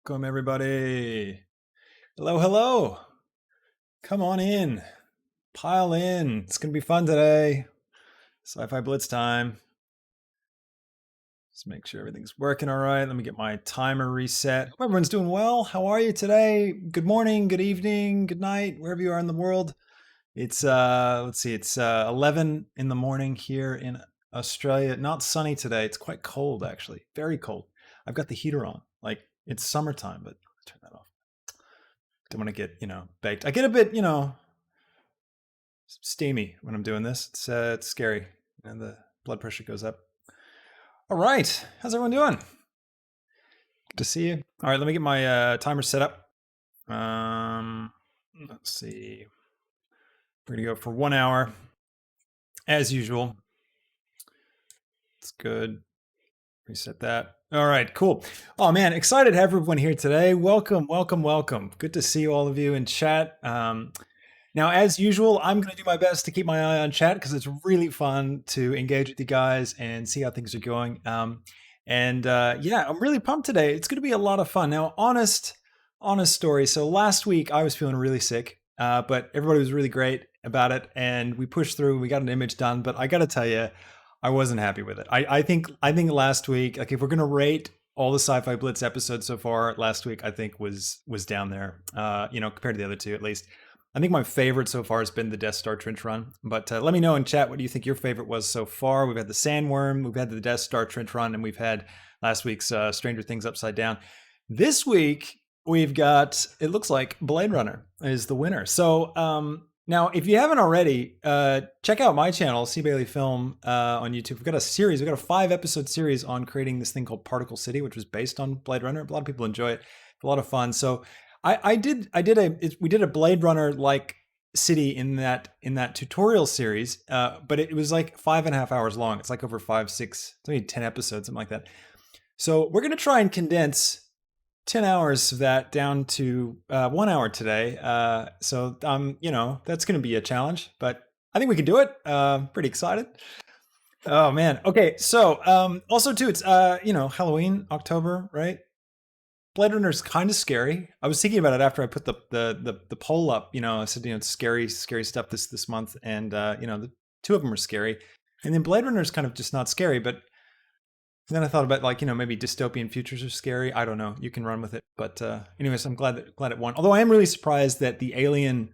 Welcome, everybody. Hello, hello. Come on in. Pile in. It's going to be fun today. Sci-Fi Blitz time. Just make sure everything's working all right. Let me get my timer reset. Hope everyone's doing well. How are you today? Good morning, good evening, good night, wherever you are in the world. It's, let's see, it's 11 in the morning here in Australia. Not sunny today. It's quite cold, actually. Very cold. I've got the heater on. Like, it's summertime, but turn that off. Don't want to get, baked. I get a bit, steamy when I'm doing this. It's scary, and the blood pressure goes up. All right, how's everyone doing? Good to see you. All right, let me get my timer set up. Let's see. We're gonna go for 1 hour, as usual. It's good. Reset that. All right, cool. Oh man, excited to have everyone here today. Welcome, welcome, welcome. Good to see all of you in chat. Now, as usual, I'm going to do my best to keep my eye on chat because it's really fun to engage with you guys and see how things are going. Yeah, I'm really pumped today. It's going to be a lot of fun. Now, honest story. So last week I was feeling really sick, but everybody was really great about it, and we pushed through. We got an image done, but I got to tell you, I wasn't happy with it. I think last week, like if we're going to rate all the Sci-Fi Blitz episodes so far, last week I think was down there. Compared to the other two at least. I think my favorite so far has been the Death Star Trench Run. But let me know in chat what do you think your favorite was so far. We've had the Sandworm, we've had the Death Star Trench Run, and we've had last week's Stranger Things Upside Down. This week, we've got, it looks like Blade Runner is the winner. So now, if you haven't already, check out my channel, C. Bailey Film, on YouTube. We've got a series, we've got a 5-episode series on creating this thing called Particle City, which was based on Blade Runner. A lot of people enjoy it. It's a lot of fun. So we did a Blade Runner like city in that tutorial series, but it was like 5.5 hours long. It's like over 5, 6, maybe 10 episodes, something like that. So we're gonna try and condense 10 hours of that down to 1 hour today. So that's gonna be a challenge, but I think we can do it. Pretty excited. Oh man. Okay. So also too, it's Halloween, October, right? Blade Runner's kind of scary. I was thinking about it after I put the poll up. I said it's scary stuff this month, and the two of them are scary, and then Blade Runner's kind of just not scary. But then I thought about maybe dystopian futures are scary. I don't know. You can run with it. But anyways, I'm glad it won. Although I am really surprised that the Alien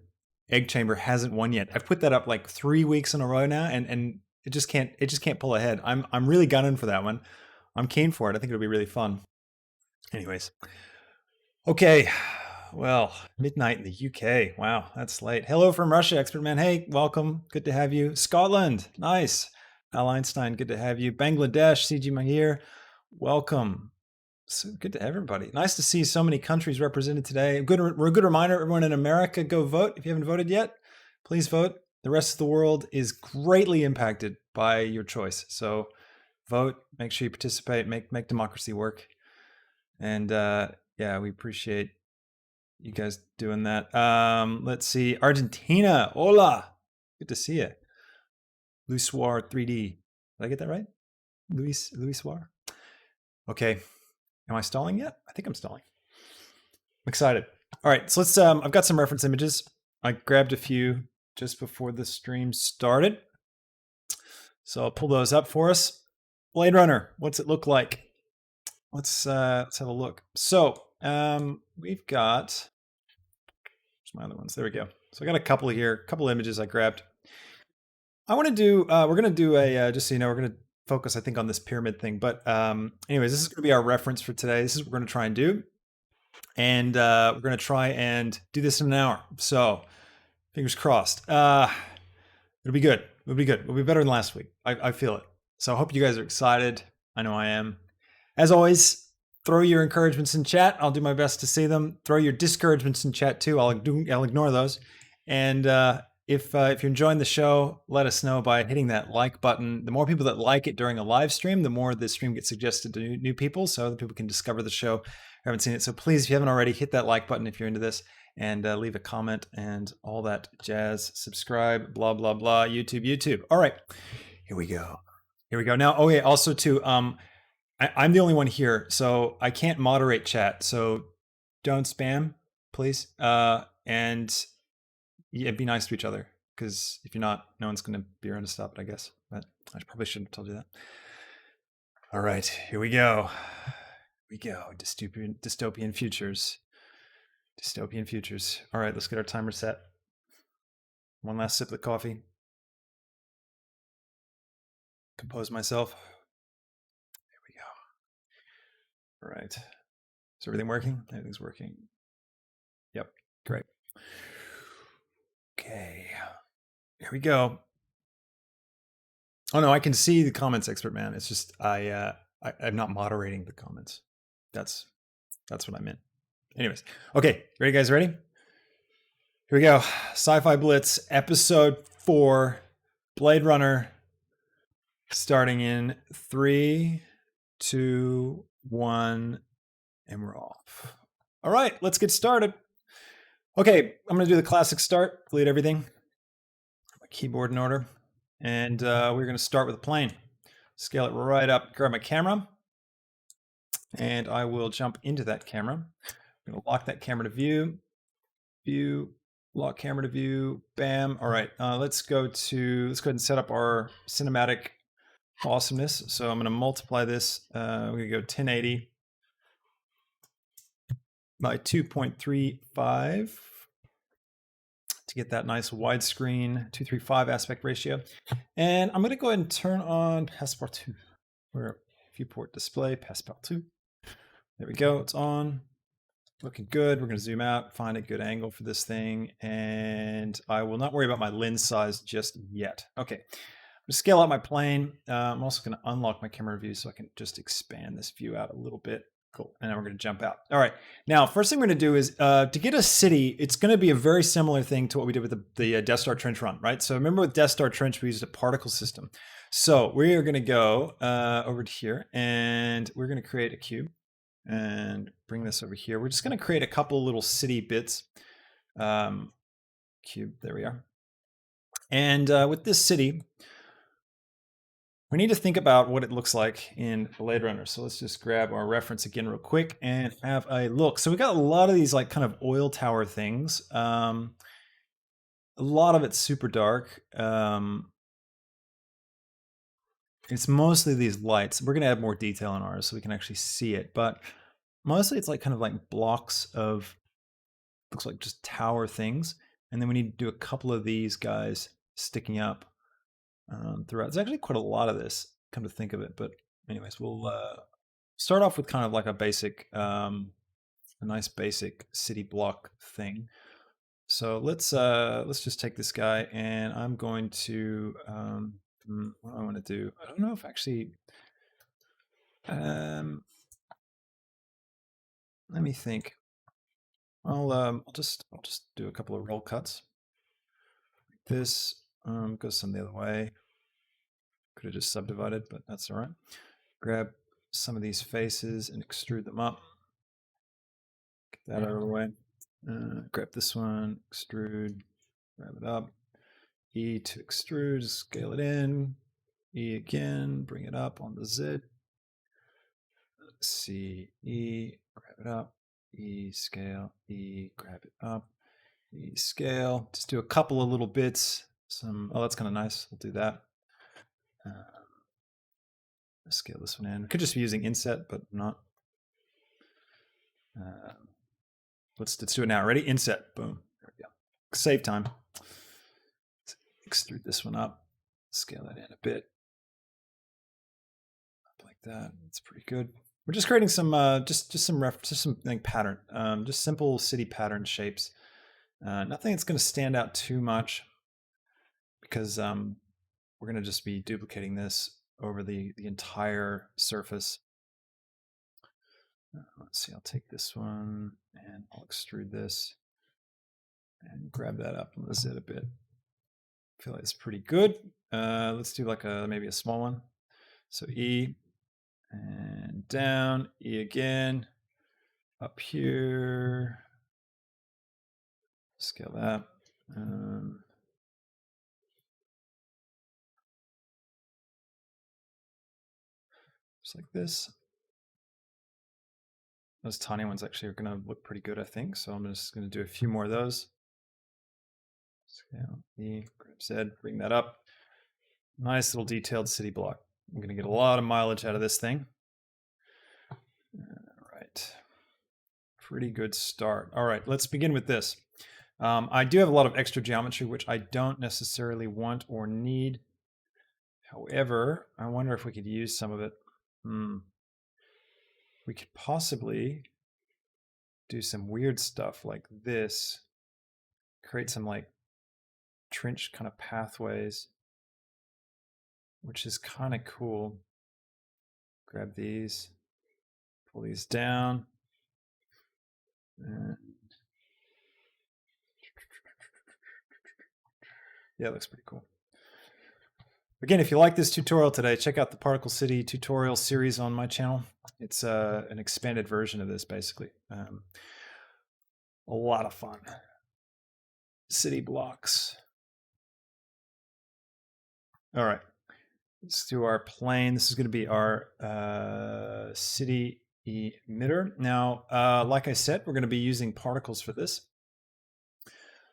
Egg Chamber hasn't won yet. I've put that up like 3 weeks in a row now, and it just can't pull ahead. I'm really gunning for that one. I'm keen for it. I think it'll be really fun. Anyways. Okay. Well, midnight in the UK. Wow, that's late. Hello from Russia, Expert Man. Hey, welcome. Good to have you. Scotland. Nice. Al Einstein, good to have you. Bangladesh, CG Mahir. Welcome. So good to have everybody. Nice to see so many countries represented today. A good reminder, everyone in America, go vote. If you haven't voted yet, please vote. The rest of the world is greatly impacted by your choice. So vote, make sure you participate, make democracy work. And yeah, we appreciate you guys doing that. Let's see. Argentina. Hola. Good to see you. Luis Suar 3D. Did I get that right? Luis Suar. Okay. Am I stalling yet? I think I'm stalling. I'm excited. All right. So let's, I've got some reference images. I grabbed a few just before the stream started. So I'll pull those up for us. Blade Runner. What's it look like? Let's have a look. So we've got, where's my other ones? There we go. So I got a couple here, a couple images I grabbed. I want to do, we're going to do a, just so you know, we're going to focus, I think, on this pyramid thing. But anyways, this is going to be our reference for today. This is what we're going to try and do. And we're going to try and do this in an hour. So fingers crossed. It'll be good. It'll be good. It'll be better than last week. I feel it. So I hope you guys are excited. I know I am. As always, throw your encouragements in chat. I'll do my best to see them. Throw your discouragements in chat too. I'll ignore those. And if you're enjoying the show, let us know by hitting that like button. The more people that like it during a live stream, the more the stream gets suggested to new people, so other people can discover the show. I haven't seen it, so please, if you haven't already, hit that like button if you're into this, and leave a comment and all that jazz. Subscribe, blah blah blah. YouTube. All right, here we go. Now, also too, I'm the only one here, so I can't moderate chat. So don't spam, please. And yeah, be nice to each other, because if you're not, no one's going to be around to stop it, I guess. But I probably shouldn't have told you that. All right, here we go. We go. Dystopian futures. Dystopian futures. All right, let's get our timer set. One last sip of the coffee. Compose myself. There we go. All right. Is everything working? Everything's working. Yep. Great. Okay. Here we go. Oh no, I can see the comments, expert man. It's just I'm not moderating the comments. That's what I meant. Anyways, okay, ready guys? Ready? Here we go. Sci-Fi Blitz, episode 4, Blade Runner. Starting in 3, 2, 1, and we're off. All right, let's get started. Okay, I'm gonna do the classic start. Delete everything. My keyboard in order. And we're going to start with a plane. Scale it right up, grab my camera, and I will jump into that camera. I'm going to lock that camera to view, lock camera to view, bam. All right, let's go ahead and set up our cinematic awesomeness. So I'm going to multiply this. We're going to go 1080 by 2.35. To get that nice widescreen 2:3:5 aspect ratio. And I'm going to go ahead and turn on Passepartout, or viewport display, Passepartout. There we go, it's on. Looking good. We're going to zoom out, find a good angle for this thing, and I will not worry about my lens size just yet. Okay, I'm going to scale out my plane. I'm also going to unlock my camera view so I can just expand this view out a little bit. Cool. And then we're going to jump out. All right. Now, first thing we're going to do is to get a city, it's going to be a very similar thing to what we did with the Death Star Trench run, right? So remember with Death Star Trench, we used a particle system. So we are going to go over to here, and we're going to create a cube and bring this over here. We're just going to create a couple little city bits. Cube, there we are. And with this city, we need to think about what it looks like in Blade Runner. So let's just grab our reference again real quick and have a look. So we got a lot of these like kind of oil tower things. A lot of it's super dark. It's mostly these lights. We're going to add more detail in ours so we can actually see it. But mostly it's like kind of like blocks of, looks like just tower things. And then we need to do a couple of these guys sticking up throughout. There's actually quite a lot of this, come to think of it. But anyways, we'll start off with kind of like a basic, a nice basic city block thing. So let's just take this guy, and I'm going to what do I want to do? I don't know if actually. Let me think. I'll just do a couple of roll cuts. This goes some the other way. Could have just subdivided, but that's all right. Grab some of these faces and extrude them up. Get that out of the way. Grab this one, extrude, grab it up. E to extrude, scale it in. E again, bring it up on the Z. C, E, grab it up. E, scale, E, grab it up. E, scale. Just do a couple of little bits. Oh, that's kind of nice. We'll do that. Scale this one in. Could just be using inset, but not. Let's do it now. Ready? Inset. Boom. There we go. Save time. Let's extrude this one up. Scale that in a bit. Up like that. That's pretty good. We're just creating some just some like pattern. Just simple city pattern shapes. Nothing that's going to stand out too much, because we're going to just be duplicating this over the entire surface. Let's see, I'll take this one and I'll extrude this and grab that up and let's it a bit. I feel like it's pretty good. Let's do like maybe a small one. So E and down, E again, up here, scale that. Just like this. Those tiny ones actually are going to look pretty good, I think. So I'm just going to do a few more of those. Scale E, grab Z, bring that up. Nice little detailed city block. I'm going to get a lot of mileage out of this thing. All right. Pretty good start. All right, let's begin with this. I do have a lot of extra geometry, which I don't necessarily want or need. However, I wonder if we could use some of it. We could possibly do some weird stuff like this. Create some like trench kind of pathways, which is kind of cool. Grab these, pull these down. Yeah, it looks pretty cool. Again, if you like this tutorial today, check out the Particle City tutorial series on my channel. It's an expanded version of this, basically. A lot of fun. City blocks. All right, let's do our plane. This is going to be our city emitter. Now, like I said, we're going to be using particles for this.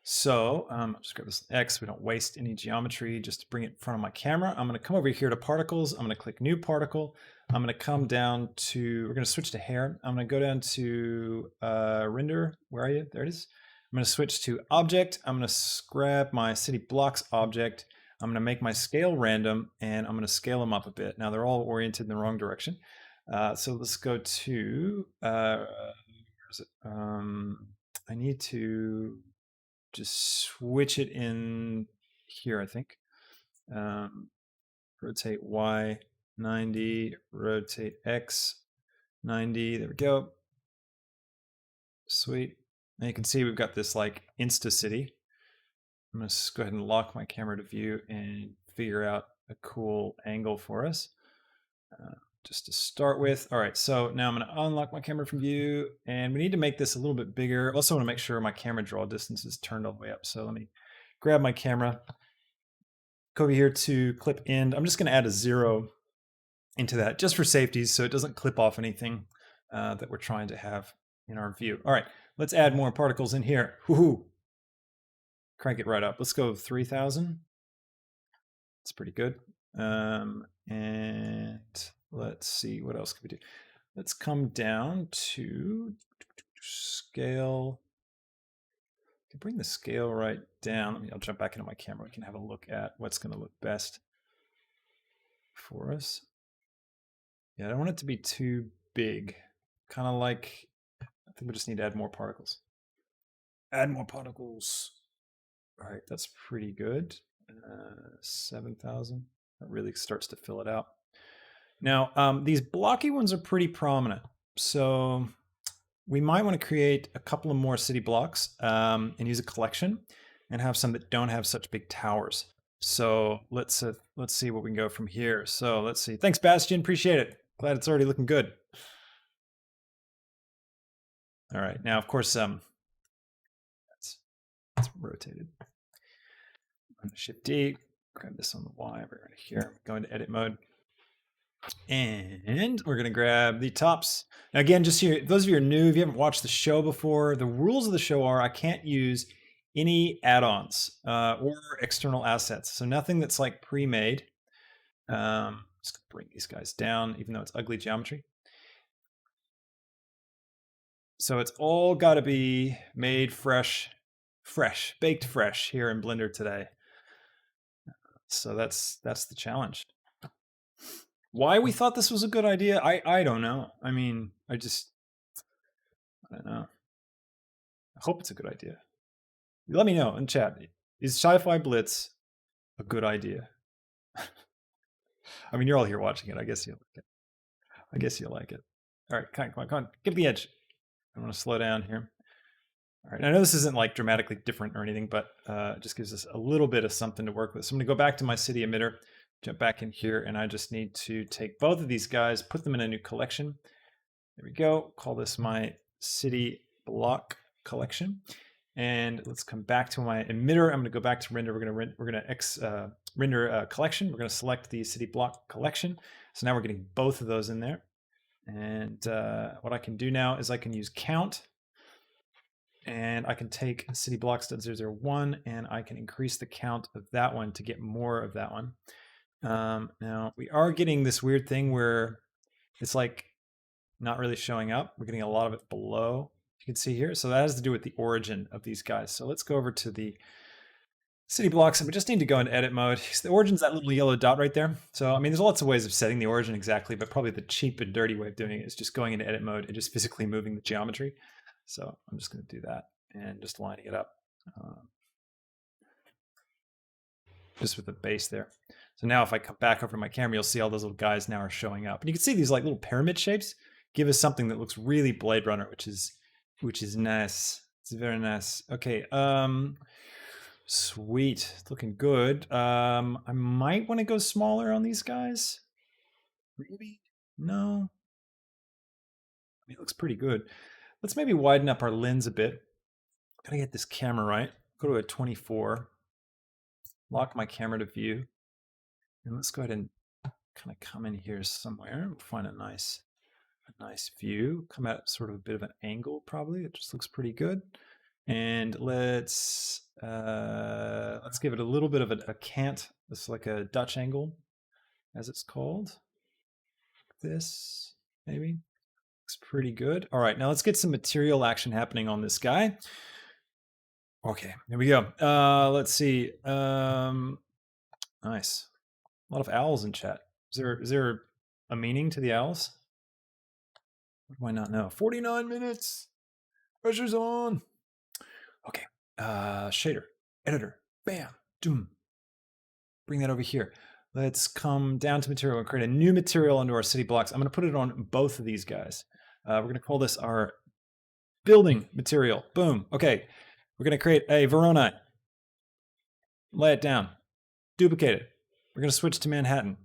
So I'll just grab this X. We don't waste any geometry just to bring it in front of my camera. I'm going to come over here to particles. I'm going to click new particle. I'm going to come down to, we're going to switch to hair. I'm going to go down to render. Where are you? There it is. I'm going to switch to object. I'm going to grab my city blocks object. I'm going to make my scale random and I'm going to scale them up a bit. Now they're all oriented in the wrong direction. So let's go to, where is it? I need to just switch it in here, I think. Rotate Y 90, rotate X 90. There we go. Sweet. Now you can see we've got this like Insta City. I'm going to go ahead and lock my camera to view and figure out a cool angle for us. Just to start with. All right, so now I'm going to unlock my camera from view, and we need to make this a little bit bigger. Also want to make sure my camera draw distance is turned all the way up. So let me grab my camera, go over here to clip end. I'm just going to add a 0 into that just for safety so it doesn't clip off anything that we're trying to have in our view. All right, let's add more particles in here. Woohoo! Crank it right up. Let's go 3,000. That's pretty good. And let's see, what else can we do? Let's come down to scale. I can bring the scale right down. I'll jump back into my camera. We can have a look at what's going to look best for us. Yeah, I don't want it to be too big. Kind of like, I think we just need to add more particles. Add more particles. All right, that's pretty good. 7,000. That really starts to fill it out. Now, these blocky ones are pretty prominent. So we might want to create a couple of more city blocks and use a collection and have some that don't have such big towers. So let's see what we can go from here. So let's see. Thanks, Bastian. Appreciate it. Glad it's already looking good. All right. Now, of course, that's rotated. I'm going to Shift D, grab this on the Y right here. Go into edit mode. And we're going to grab the tops. Now, again, just here, those of you who are new, if you haven't watched the show before, the rules of the show are I can't use any add-ons or external assets. So nothing that's like pre-made. Just going to bring these guys down, even though it's ugly geometry. So it's all got to be made fresh, baked fresh here in Blender today. So that's the challenge. Why we thought this was a good idea, I don't know. I mean, I don't know. I hope it's a good idea. Let me know in chat. Is Sci-Fi Blitz a good idea? I mean, you're all here watching it. I guess you'll like it. I guess you'll like it. All right, come on. Get the edge. I want to slow down here. All right, I know this isn't like dramatically different or anything, but it just gives us a little bit of something to work with. So I'm going to go back to my city emitter, jump back in here, and I just need to take both of these guys, put them in a new collection. There we go. Call this my city block collection. And let's come back to my emitter. I'm going to go back to render. We're going to render collection. We're going to select the city block collection. So now we're getting both of those in there. And what I can do now is I can use count, and I can take city blocks.001 and I can increase the count of that one to get more of that one. Now we are getting this weird thing where it's like not really showing up. We're getting a lot of it below. You can see here. So that has to do with the origin of these guys. So let's go over to the city blocks, and we just need to go into edit mode. The origin's that little yellow dot right there. So, I mean, there's lots of ways of setting the origin exactly, but probably the cheap and dirty way of doing it is just going into edit mode and just physically moving the geometry. So I'm just going to do that and just lining it up just with the base there. So now if I come back over to my camera, you'll see all those little guys now are showing up. And you can see these like little pyramid shapes give us something that looks really Blade Runner, which is nice. It's very nice. Okay, sweet. It's looking good. I might want to go smaller on these guys. Maybe? No. I mean, it looks pretty good. Let's maybe widen up our lens a bit. Gotta get this camera right. Go to a 24. Lock my camera to view. And let's go ahead and kind of come in here somewhere. We'll find a nice view. Come at sort of a bit of an angle, probably. It just looks pretty good. And let's give it a little bit of a cant. It's like a Dutch angle, as it's called. This, maybe. Looks pretty good. All right, now let's get some material action happening on this guy. Okay, here we go. Let's see. Nice. A lot of owls in chat. Is there a meaning to the owls? What do I not know? 49 minutes. Pressure's on. Okay. Shader. Editor. Bam. Doom. Bring that over here. Let's come down to material and create a new material into our city blocks. I'm going to put it on both of these guys. We're going to call this our building material. Boom. Okay. We're going to create a Verona. Lay it down. Duplicate it. We're going to switch to Manhattan.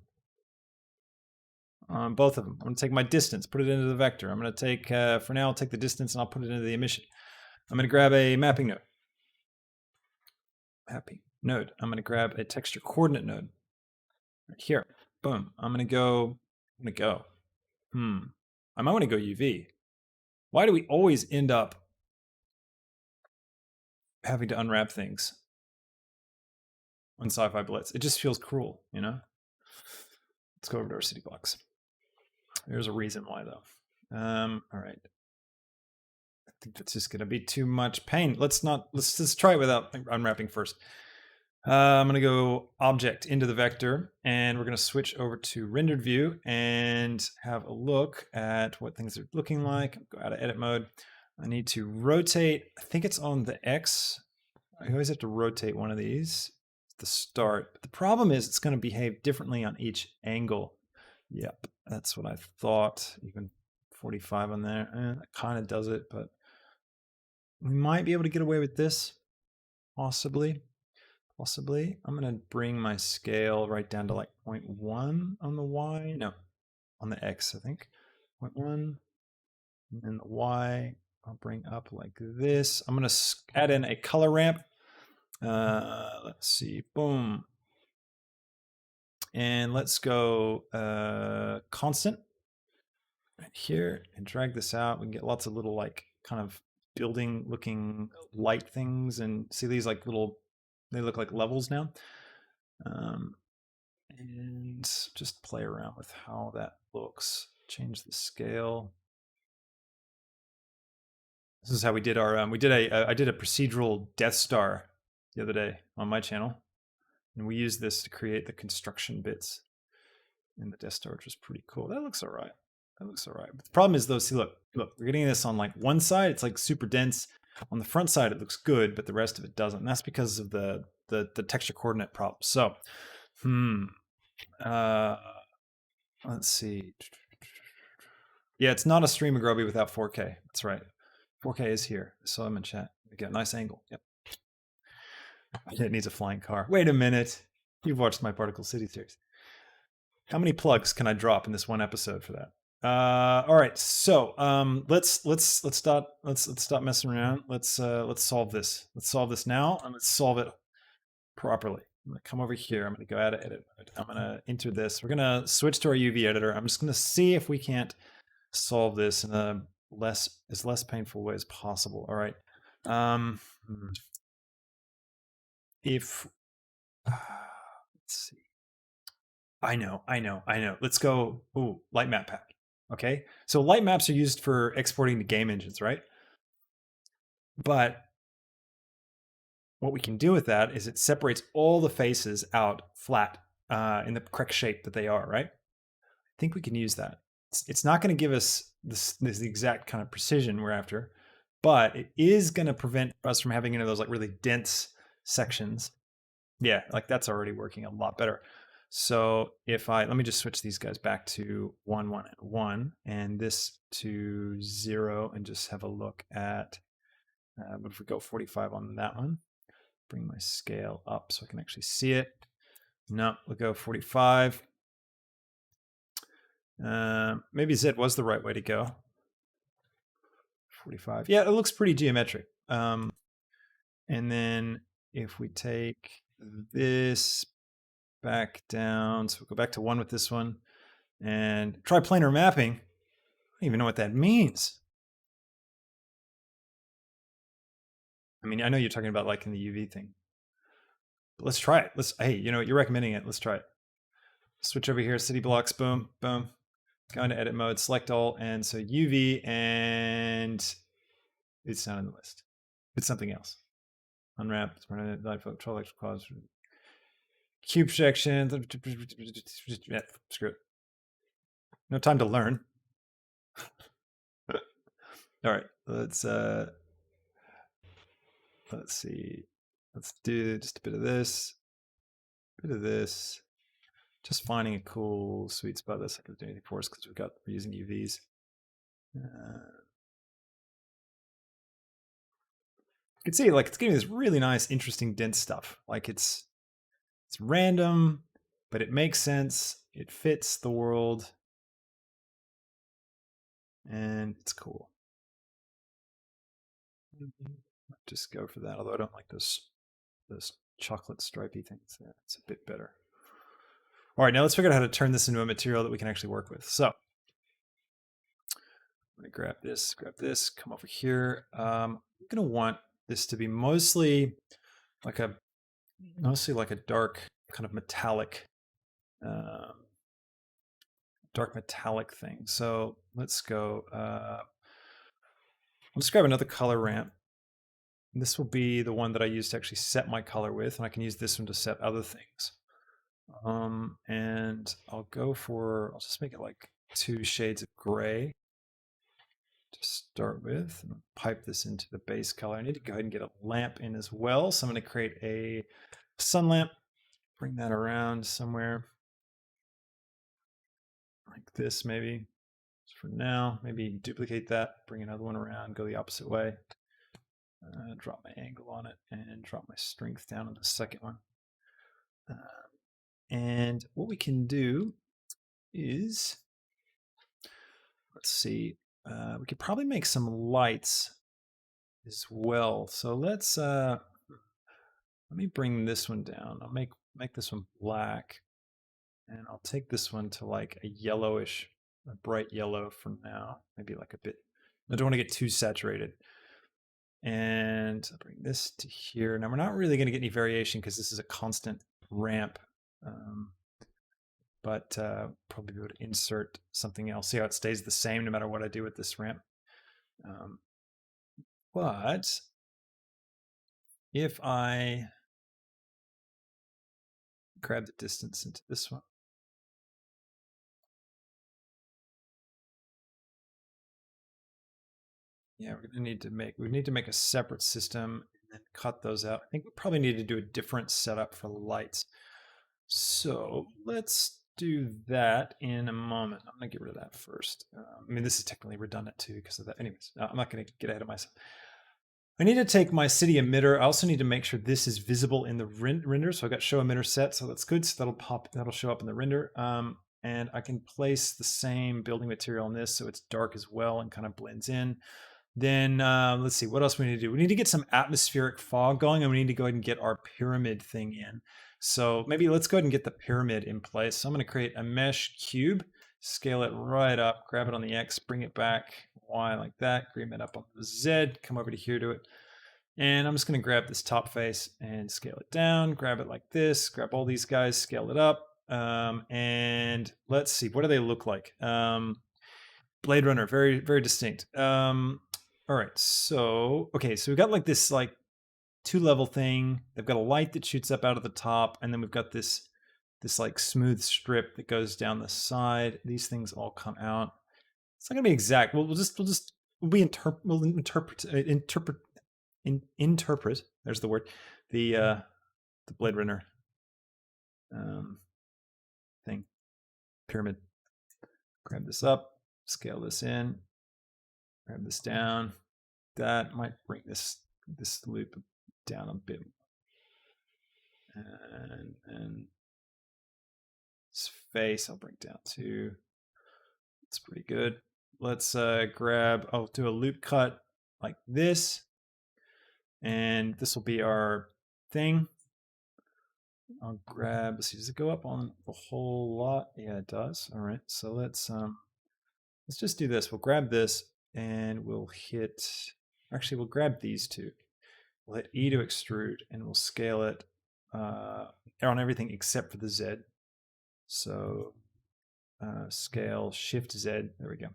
On both of them. I'm going to take my distance, put it into the vector. I'm going to take, for now, I'll take the distance and I'll put it into the emission. I'm going to grab a mapping node. Mapping node. I'm going to grab a texture coordinate node. Right here. Boom. I'm going to go. I might want to go UV. Why do we always end up having to unwrap things on Sci-Fi Blitz? It just feels cruel, you know? Let's go over to our city blocks. There's a reason why, though. All right. I think that's just going to be too much pain. Let's just try it without unwrapping first. I'm going to go object into the vector, and we're going to switch over to rendered view and have a look at what things are looking like. Go out of edit mode. I need to rotate. I think it's on the X. I always have to rotate one of these at the start. But the problem is it's going to behave differently on each angle. Yep, that's what I thought. Even 45 on there. That kind of does it, but we might be able to get away with this. Possibly. I'm going to bring my scale right down to like 0.1 on the Y. No, on the X, I think. 0.1. And then the Y, I'll bring up like this. I'm going to add in a color ramp. Let's see. Boom. And let's go constant right here and drag this out. We can get lots of little like kind of building looking light things, and see these like little, they look like levels now. And just play around with how that looks. Change the scale. This is how we did our, I did a procedural Death Star the other day on my channel. And we used this to create the construction bits in the Death Star, which was pretty cool. That looks all right. But the problem is though, see, look, we're getting this on like one side. It's like super dense. On the front side, it looks good, but the rest of it doesn't. And that's because of the texture coordinate problem. So, let's see. Yeah, it's not a stream of Grubby without 4K. That's right. 4K is here. I saw him in chat. We got a nice angle. Yep. It needs a flying car. Wait a minute. You've watched my Particle City series. How many plugs can I drop in this one episode for that? All right. So let's stop messing around. Let's solve this. Let's solve this now, and let's solve it properly. I'm gonna come over here. I'm gonna go out of edit mode. I'm gonna enter this. We're gonna switch to our UV editor. I'm just gonna see if we can't solve this in a less painful way as possible. All right. If let's see. I know. Let's go. Ooh, light map pack. Okay. So light maps are used for exporting to game engines, right? But what we can do with that is it separates all the faces out flat in the correct shape that they are, right? I think we can use that. It's not going to give us this exact kind of precision we're after, but it is going to prevent us from having any of those like really dense sections. Yeah, like that's already working a lot better. So if let me just switch these guys back to 1, 1, and 1, and this to 0, and just have a look at, what if we go 45 on that one? Bring my scale up so I can actually see it. No, we'll go 45. Maybe Z was the right way to go. 45. Yeah, it looks pretty geometric. And then if we take this back down, so we'll go back to 1 with this one and try planar mapping. I don't even know what that means. I mean, I know you're talking about like in the UV thing. But let's try it. Hey, you know, you're recommending it. Let's try it. Switch over here, city blocks, boom, boom. Go into edit mode, select all, and so UV, and it's not in the list. It's something else. Unwrap, control electrical cause. Cube projection. Screw it. No time to learn. All right, let's see. Let's do just a bit of this, Just finding a cool sweet spot that's not going to do anything for us because we're using UVs. You can see like it's giving this really nice, interesting, dense stuff. Like it's random, but it makes sense. It fits the world, and it's cool. Just go for that. Although I don't like those chocolate stripy things. Yeah, it's a bit better. All right, now let's figure out how to turn this into a material that we can actually work with. So I'm going to grab this, come over here. I'm going to want this to be mostly like a dark kind of metallic thing. So let's go, let's grab another color ramp. This will be the one that I use to actually set my color with, and I can use this one to set other things. And I'll just make it like 2 shades of gray to start with, and pipe this into the base color. I need to go ahead and get a lamp in as well. So I'm going to create a sun lamp, bring that around somewhere like this, maybe for now. Maybe duplicate that, bring another one around, go the opposite way. Drop my angle on it and drop my strength down on the second one. And what we can do is, let's see, we could probably make some lights as well. So let me bring this one down. I'll make this one black, and I'll take this one to like a yellowish, a bright yellow for now. Maybe like a bit, I don't want to get too saturated. And I'll bring this to here. Now we're not really going to get any variation because this is a constant ramp, but probably be able to insert something else. See how it stays the same no matter what I do with this ramp. But if I grab the distance into this one, yeah, we need to make a separate system and then cut those out. I think we probably need to do a different setup for lights. So let's do that in a moment. I'm going to get rid of that first. I mean, this is technically redundant too because of that. Anyways, I'm not going to get ahead of myself. I need to take my city emitter. I also need to make sure this is visible in the render. So I got show emitter set, so that's good. So that'll show up in the render. And I can place the same building material on this so it's dark as well and kind of blends in. Then let's see, what else we need to do? We need to get some atmospheric fog going, and we need to go ahead and get our pyramid thing in. So maybe let's go ahead and get the pyramid in place. So I'm going to create a mesh cube, scale it right up, grab it on the X, bring it back, Y like that, bring it up on the Z, come over to here to it. And I'm just going to grab this top face and scale it down, grab it like this, grab all these guys, scale it up. And let's see, what do they look like? Blade Runner, very, very distinct. All right, so, okay, so we've got like this like 2-level thing. They've got a light that shoots up out of the top, and then we've got this like smooth strip that goes down the side. These things all come out. It's not gonna be exact. We'll interpret. There's the word. The Blade Runner thing. Pyramid. Grab this up. Scale this in. Grab this down. That might bring this loop down a bit. And this face I'll bring down too. It's pretty good. Let's grab, I'll do a loop cut like this. And this will be our thing. I'll grab, let's see, does it go up on the whole lot? Yeah, it does. All right, so let's just do this. We'll grab this and we'll hit, actually we'll grab these two. We'll hit E to extrude and we'll scale it on everything except for the Z. So scale Shift Z, there we go.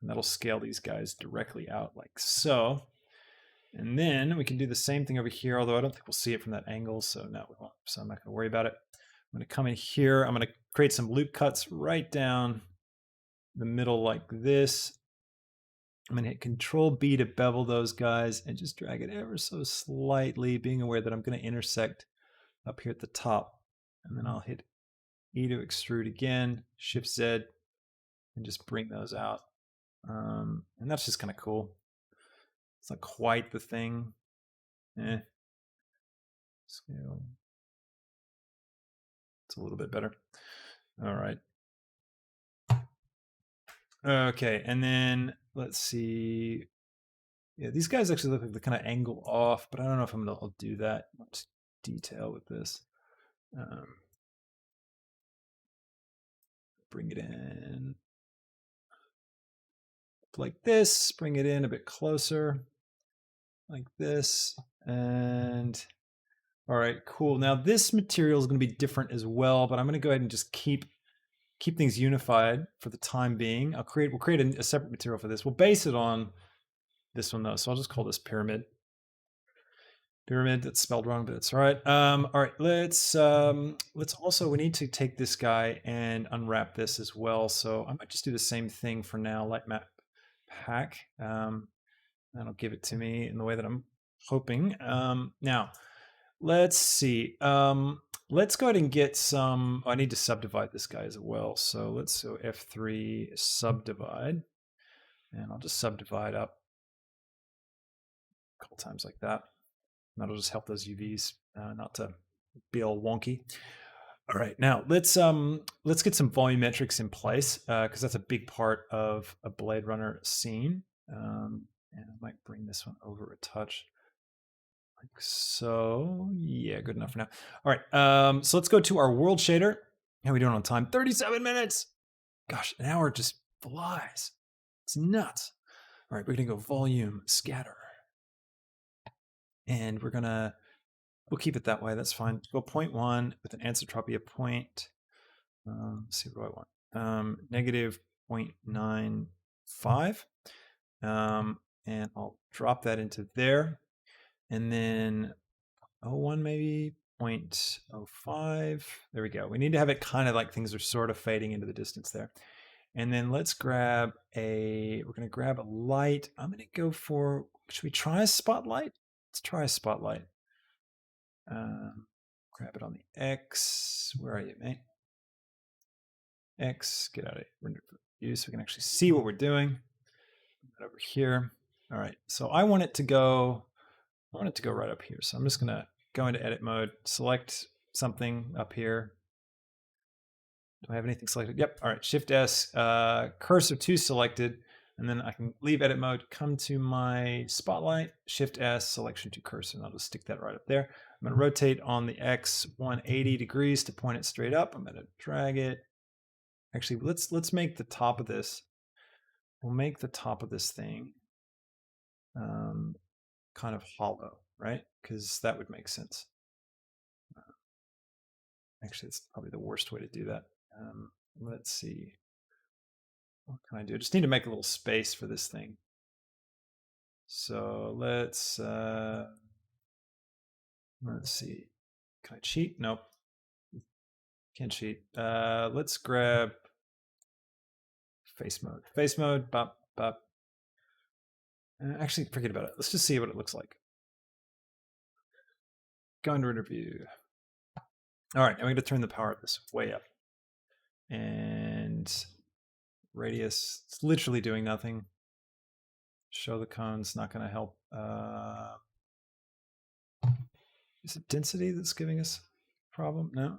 And that'll scale these guys directly out like so. And then we can do the same thing over here, although I don't think we'll see it from that angle, so no, we won't. So I'm not going to worry about it. I'm going to come in here. I'm going to create some loop cuts right down the middle like this. I'm going to hit Control B to bevel those guys and just drag it ever so slightly, being aware that I'm going to intersect up here at the top. And then I'll hit E to extrude again, Shift Z, and just bring those out. And that's just kind of cool. It's not quite the thing. Scale. It's a little bit better. All right. Okay, and then let's see. Yeah, these guys actually look like they kind of angle off, but I don't know if I'll do that much detail with this. Bring it in like this, bring it in a bit closer like this, and all right, cool. Now this material is going to be different as well, but I'm going to go ahead and just keep things unified for the time being. We'll create a separate material for this. We'll base it on this one though, so I'll just call this pyramid. Pyramid, that's spelled wrong, but it's all right. All right, let's also, we need to take this guy and unwrap this as well. So I might just do the same thing for now, light map pack. That'll give it to me in the way that I'm hoping. Now, let's see. Let's go ahead and get some, I need to subdivide this guy as well. So let's go F3 subdivide, and I'll just subdivide up a couple times like that. That'll just help those UVs not to be all wonky. All right, now let's get some volumetrics in place because that's a big part of a Blade Runner scene. And I might bring this one over a touch, like so. Yeah, good enough for now. All right, so let's go to our world shader. How are we doing on time? 37 minutes. Gosh, an hour just flies. It's nuts. All right, we're gonna go volume scatter. And we'll keep it that way. That's fine. Go 0.1 with an anisotropy of point. Let's see, what do I want? Negative 0.95. And I'll drop that into there. And then 0.01 maybe, 0.05. There we go. We need to have it kind of like things are sort of fading into the distance there. And then let's grab we're going to grab a light. I'm going to go for, should we try a spotlight? Let's try a spotlight. Grab it on the X. Where are you, mate? X, get out of render view so we can actually see what we're doing. Over here. All right, so I want it to go right up here. So I'm just gonna go into edit mode, select something up here. Do I have anything selected? Yep, all right, Shift S, cursor to selected, and then I can leave edit mode, come to my spotlight, Shift S, selection to cursor, and I'll just stick that right up there. I'm gonna rotate on the X 180 degrees to point it straight up. I'm gonna drag it Actually, let's make the top of this. We'll make the top of this thing kind of hollow, right? Because that would make sense. Actually, it's probably the worst way to do that. Let's see. What can I do? I just need to make a little space for this thing. So let's see. Can I cheat? Nope. Can't cheat. Let's grab face mode. Face mode. Bop bop. Actually, forget about it. Let's just see what it looks like. Go into interview. All right, I'm going to turn the power of this way up. And radius, it's literally doing nothing. Show the cones, not going to help. Is it density that's giving us a problem? No,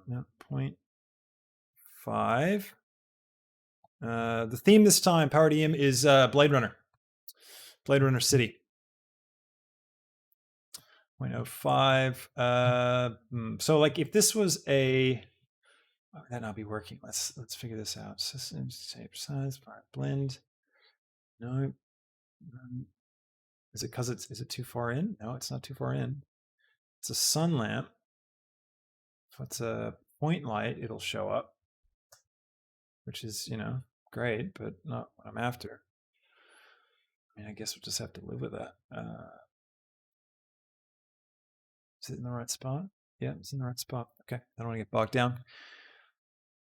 0.5. The theme this time, Powered EM, is Blade Runner. Blade Runner City. 0.05. So like if this was a, why would that not be working? Let's figure this out. Systems, shape, size, part, blend. No. Is it because is it too far in? No, it's not too far in. It's a sun lamp. If it's a point light, it'll show up, which is, great, but not what I'm after. I mean, I guess we'll just have to live with that. Is it in the right spot? Yeah, it's in the right spot. Okay, I don't want to get bogged down.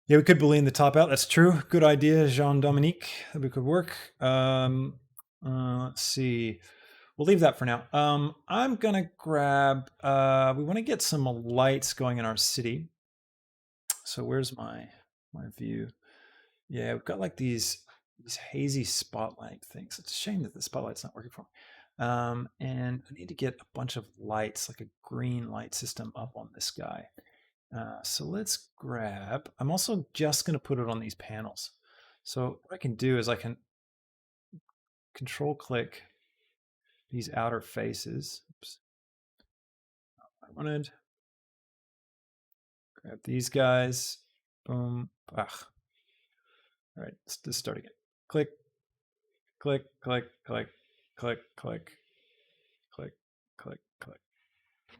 Yeah, we could Boolean the top out. That's true. Good idea, Jean-Dominique. That could work. Let's see. We'll leave that for now. I'm going to grab, we want to get some lights going in our city. So where's my view? Yeah, we've got like these hazy spotlight things. It's a shame that the spotlight's not working for me. And I need to get a bunch of lights, like a green light system up on this guy. So let's grab, I'm also just going to put it on these panels. So what I can do is I can control click these outer faces. Oops. I wanted. Grab these guys. Boom. Ugh. All right, let's just start again. Click, click, click, click, click, click, click, click, click,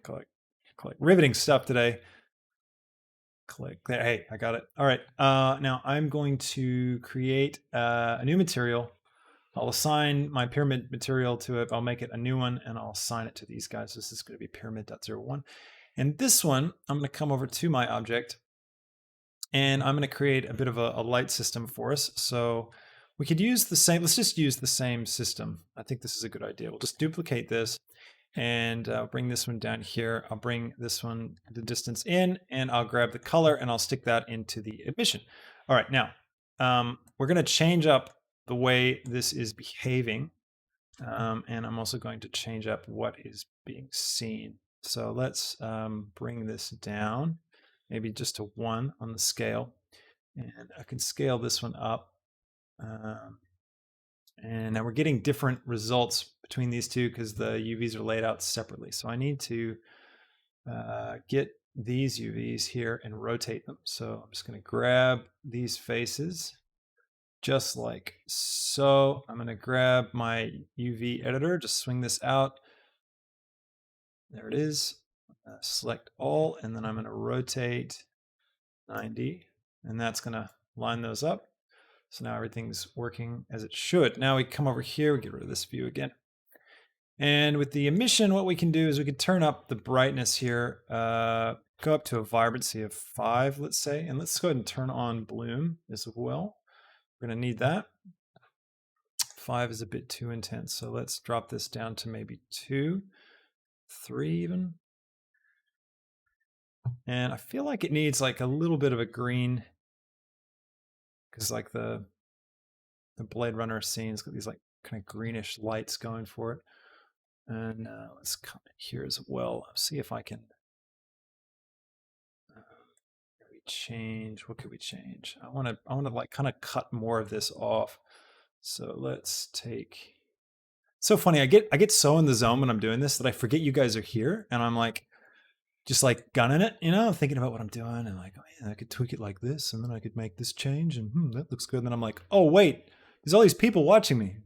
click, click. Riveting stuff today. Click there. Hey, I got it. All right. Now I'm going to create a new material. I'll assign my pyramid material to it. I'll make it a new one and I'll assign it to these guys. This is going to be pyramid.01. And this one, I'm going to come over to my object and I'm going to create a bit of a light system for us. So we could use the same, let's just use the same system. I think this is a good idea. We'll just duplicate this and bring this one down here. I'll bring this one, the distance in, and I'll grab the color and I'll stick that into the emission. All right, now we're going to change up the way this is behaving. And I'm also going to change up what is being seen. So let's bring this down, maybe just to 1 on the scale. And I can scale this one up. And now we're getting different results between these two because the UVs are laid out separately. So I need to get these UVs here and rotate them. So I'm just going to grab these faces just like so. I'm going to grab my UV editor, just swing this out. There it is. Select all, and then I'm going to rotate 90, and that's going to line those up. So now everything's working as it should. Now we come over here, we get rid of this view again. And with the emission, what we can do is we can turn up the brightness here, go up to a vibrancy of 5, let's say, and let's go ahead and turn on bloom as well. We're going to need that. 5 is a bit too intense, so let's drop this down to maybe 2, 3 even. And I feel like it needs like a little bit of a green, because like the Blade Runner scene's got these like kind of greenish lights going for it. And let's come in here as well. See if I can change. What could we change? I want to like kind of cut more of this off. So let's take. So funny. I get so in the zone when I'm doing this that I forget you guys are here, and I'm like, just like gunning it, you know, thinking about what I'm doing and like, oh yeah, I could tweak it like this and then I could make this change and that looks good. And then I'm like, oh wait, there's all these people watching me.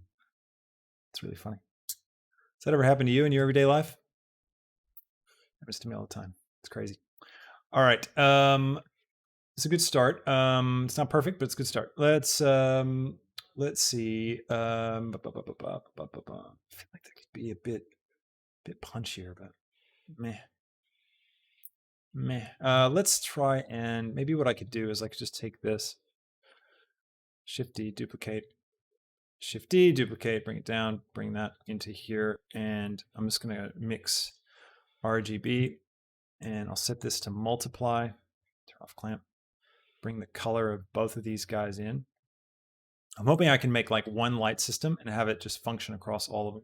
It's really funny. Does that ever happen to you in your everyday life? Happens to me all the time. It's crazy. All right. It's a good start. It's not perfect, but it's a good start. Let's see. I feel like that could be a bit punchier, but meh. Let's try and maybe what I could do is I could just take this, Shift D, duplicate, Shift D, duplicate, bring it down, bring that into here, and I'm just going to mix RGB, and I'll set this to multiply, turn off clamp, bring the color of both of these guys in. I'm hoping I can make like one light system and have it just function across all of them.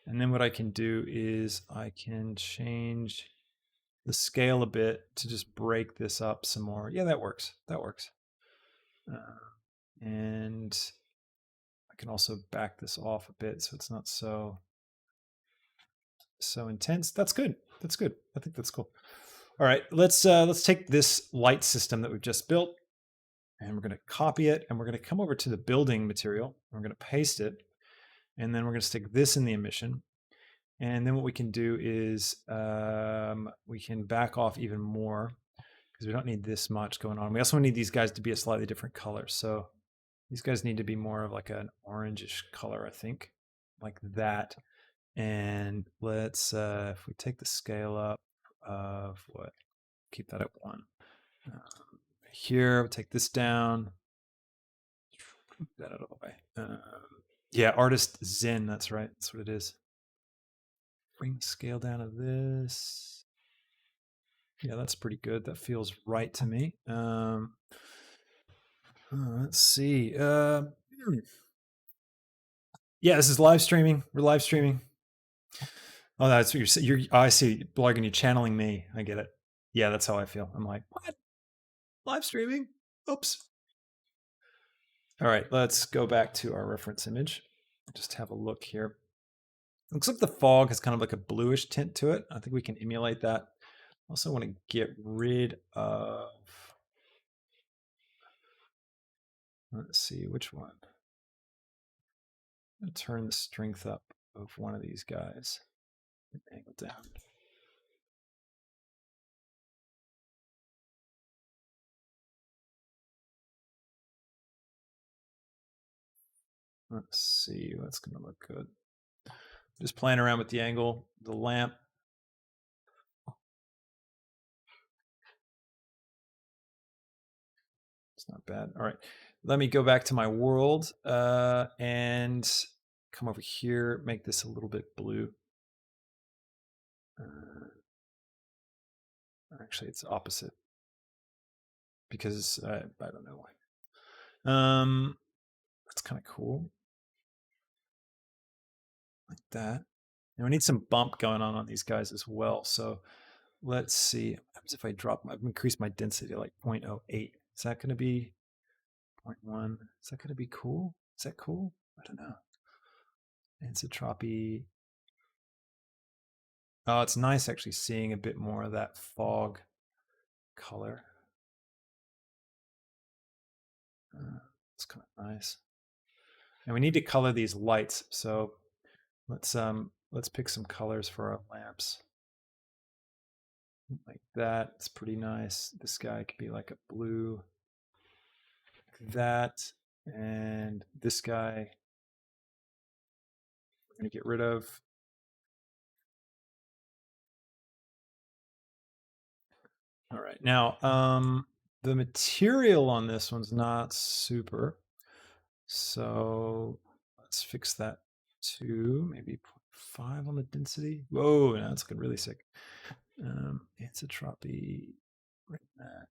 And then what I can do is I can change the scale a bit to just break this up some more. Yeah, that works. That works. And I can also back this off a bit so it's not so intense. That's good. That's good. I think that's cool. All right, let's take this light system that we've just built, and we're going to copy it, and we're going to come over to the building material. We're going to paste it, and then we're going to stick this in the emission. And then what we can do is we can back off even more because we don't need this much going on. We also need these guys to be a slightly different color. So these guys need to be more of like an orangish color, I think, like that. And let's, if we take the scale up of what, keep that at 1. Here, we'll take this down. That out of the way. Yeah, artist Zen, that's right. That's what it is. Bring the scale down to this. Yeah, that's pretty good. That feels right to me. Let's see. Yeah, this is live streaming. We're live streaming. Oh, that's what you're. I see. Blogging, you're channeling me. I get it. Yeah, that's how I feel. I'm like, what? Live streaming? Oops. All right, let's go back to our reference image. Just have a look here. Looks like the fog has kind of like a bluish tint to it. I think we can emulate that. Also want to get rid of, let's see, which one? I'm going to turn the strength up of one of these guys. Angle down. Let's see, that's going to look good. Just playing around with the angle, the lamp. It's not bad. All right, let me go back to my world and come over here, make this a little bit blue. Actually, it's opposite because I don't know why. That's kind of cool. Like that. And we need some bump going on these guys as well. So let's see. What happens if I drop, I've increased my density to like 0.08. Is that going to be 0.1? Is that going to be cool? Is that cool? I don't know. Anisotropy. Oh, it's nice actually seeing a bit more of that fog color. It's kind of nice. And we need to color these lights. So let's pick some colors for our lamps. Like that. It's pretty nice. This guy could be like a blue. Like that. And this guy we're going to get rid of. All right. Now, the material on this one's not super. So let's fix that to maybe 0.5 on the density. Whoa, now it's looking really sick. Anisotropy, bring that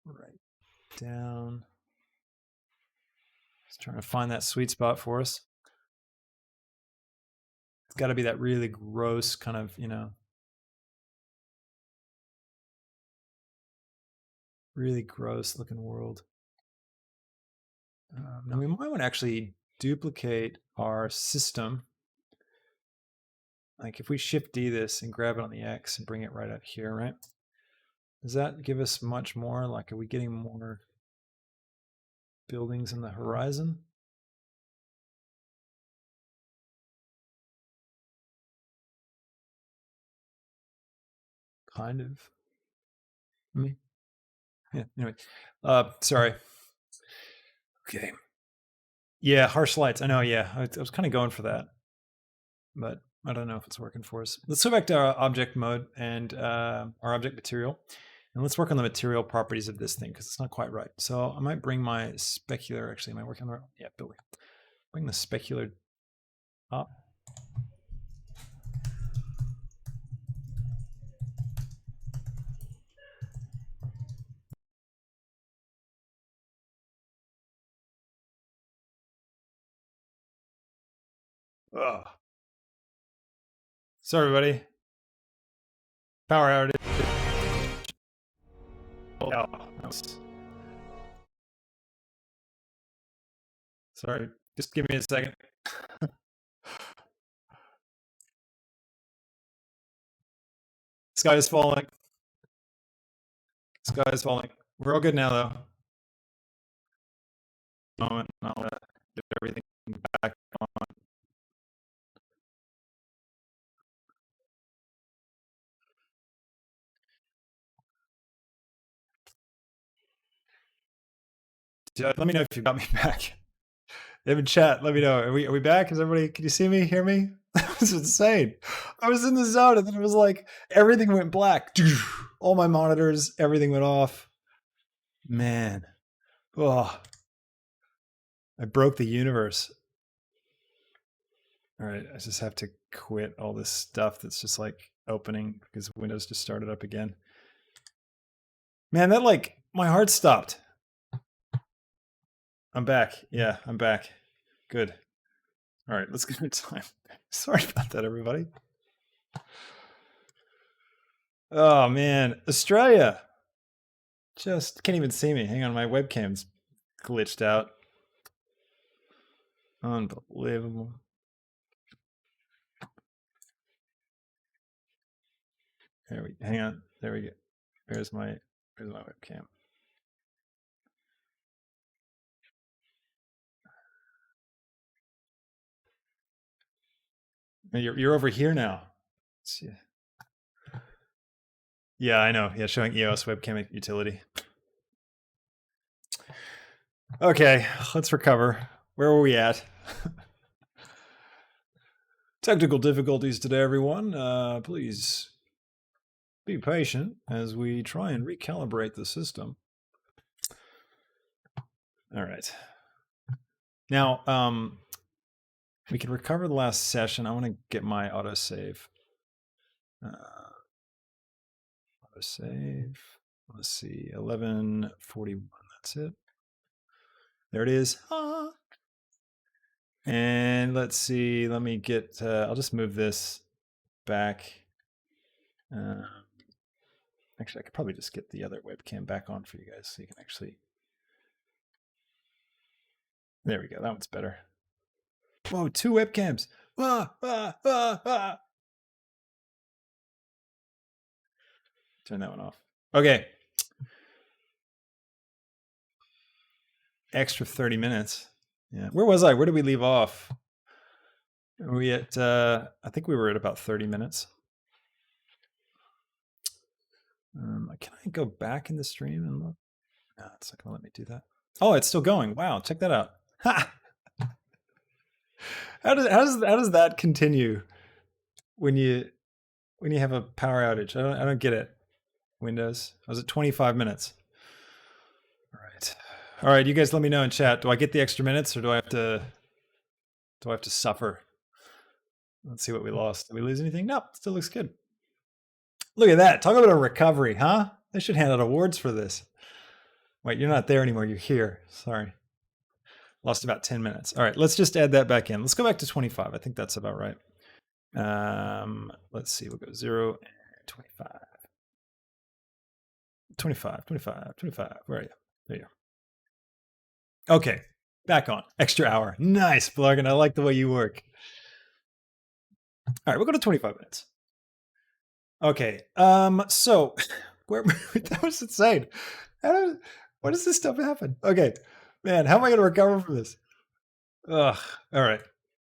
right down. Just trying to find that sweet spot for us. It's got to be that really gross kind of, really gross looking world. Now we might want to actually duplicate our system. Like if we Shift D this and grab it on the X and bring it right up here, right? Does that give us much more? Like, are we getting more buildings in the horizon? Kind of. Me. Yeah. Anyway, sorry. Okay. Yeah, harsh lights. I know. Yeah, I was kind of going for that, but I don't know if it's working for us. Let's go back to our object mode and our object material, and let's work on the material properties of this thing because it's not quite right. So I might bring my specular. Actually, am I working on the right? Yeah, building. Bring the specular up. Ugh. Sorry, everybody. Power outage. Oh, sorry. Just give me a second. Sky is falling. Sky is falling. We're all good now, though. Moment, I'll get everything back on. Let me know if you got me back. In chat, let me know. Are we back? Is everybody? Can you see me? Hear me? That was insane. I was in the zone, and then it was like everything went black. All my monitors, everything went off. Man, oh, I broke the universe. All right, I just have to quit all this stuff that's just like opening because Windows just started up again. Man, that like my heart stopped. I'm back. Yeah, I'm back. Good. All right, let's get into time. Sorry about that, everybody. Oh man, Australia. Just can't even see me. Hang on, my webcam's glitched out. Unbelievable. There we hang on. There we go. Where's my webcam? You're over here now. Yeah, I know. Yeah, showing EOS webcam utility. Okay, let's recover. Where were we at? Technical difficulties today, everyone. Please be patient as we try and recalibrate the system. All right. Now, we can recover the last session. I want to get my autosave. Autosave. Let's see, 11:41. That's it. There it is. Ah. And let's see. Let me get. I'll just move this back. Actually, I could probably just get the other webcam back on for you guys so you can actually. There we go. That one's better. Whoa, 2 webcams. Ah, ah, ah, ah. Turn that one off. Okay. Extra 30 minutes. Yeah. Where was I? Where did we leave off? Are we at, I think we were at about 30 minutes. Can I go back in the stream and look? No, it's not going to let me do that. Oh, it's still going. Wow, check that out. Ha! How does that continue when you have a power outage? I don't get it. Windows. I was at 25 minutes. All right. You guys, let me know in chat. Do I get the extra minutes, or do I have to suffer? Let's see what we lost. Did we lose anything? No, still looks good. Look at that. Talk about a recovery, huh? They should hand out awards for this. Wait, you're not there anymore. You're here. Sorry. Lost about 10 minutes. All right, let's just add that back in. Let's go back to 25. I think that's about right. Let's see. We'll go 0 and 25. 25, 25, 25. Where are you? There you go. Okay, back on. Extra hour. Nice, Blargan. I like the way you work. All right, we'll go to 25 minutes. Okay, so Where that was insane. What does this stuff happen? Okay, man, how am I going to recover from this? Ugh. All right.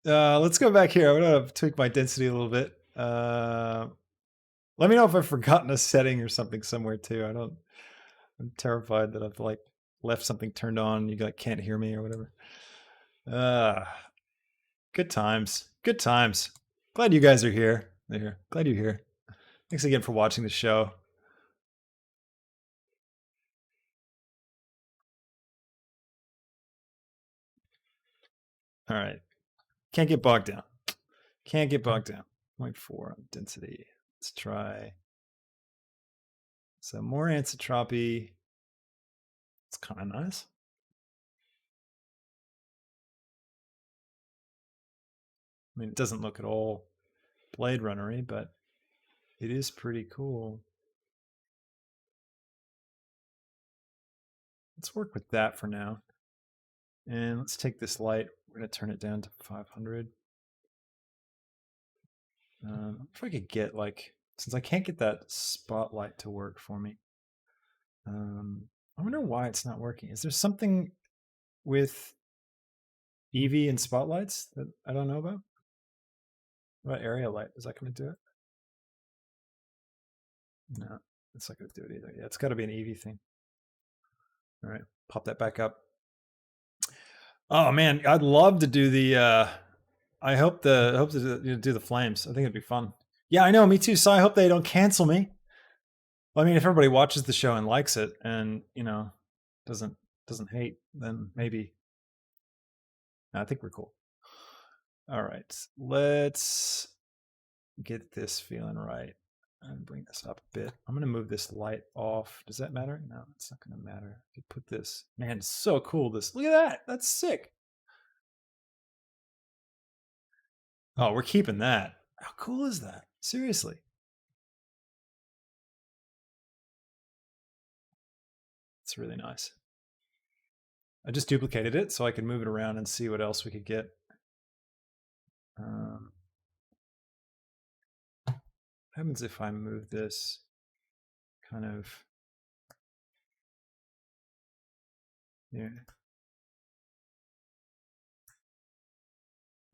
Let's go back here. I'm going to tweak my density a little bit. Let me know if I've forgotten a setting or something somewhere too. I'm terrified that I've like left something turned on. You like can't hear me or whatever. Good times. Good times. Glad you guys are here. There. Glad you're here. Thanks again for watching the show. All right. Can't get bogged down. Can't get bogged down. 0.4 on density. Let's try some more anisotropy. It's kind of nice. I mean, it doesn't look at all Blade Runner-y, but it is pretty cool. Let's work with that for now. And let's take this light. We're going to turn it down to 500. If I could get like, since I can't get that spotlight to work for me, I wonder why it's not working. Is there something with Eevee and spotlights that I don't know about? What about area light? Is that going to do it? No, it's not going to do it either. Yeah, it's got to be an Eevee thing. All right, pop that back up. Oh man, I'd love to do the. I hope to do the flames. I think it'd be fun. Yeah, I know. Me too. So I hope they don't cancel me. Well, I mean, if everybody watches the show and likes it, and doesn't hate, then maybe. I think we're cool. All right, let's get this feeling right and bring this up a bit. I'm gonna move this light off. Does that matter? No, it's not gonna matter. You put this. Man, it's so cool. This. Look at that. That's sick. Oh, we're keeping that. How cool is that? Seriously. It's really nice. I just duplicated it so I could move it around and see what else we could get. What happens if I move this kind of here,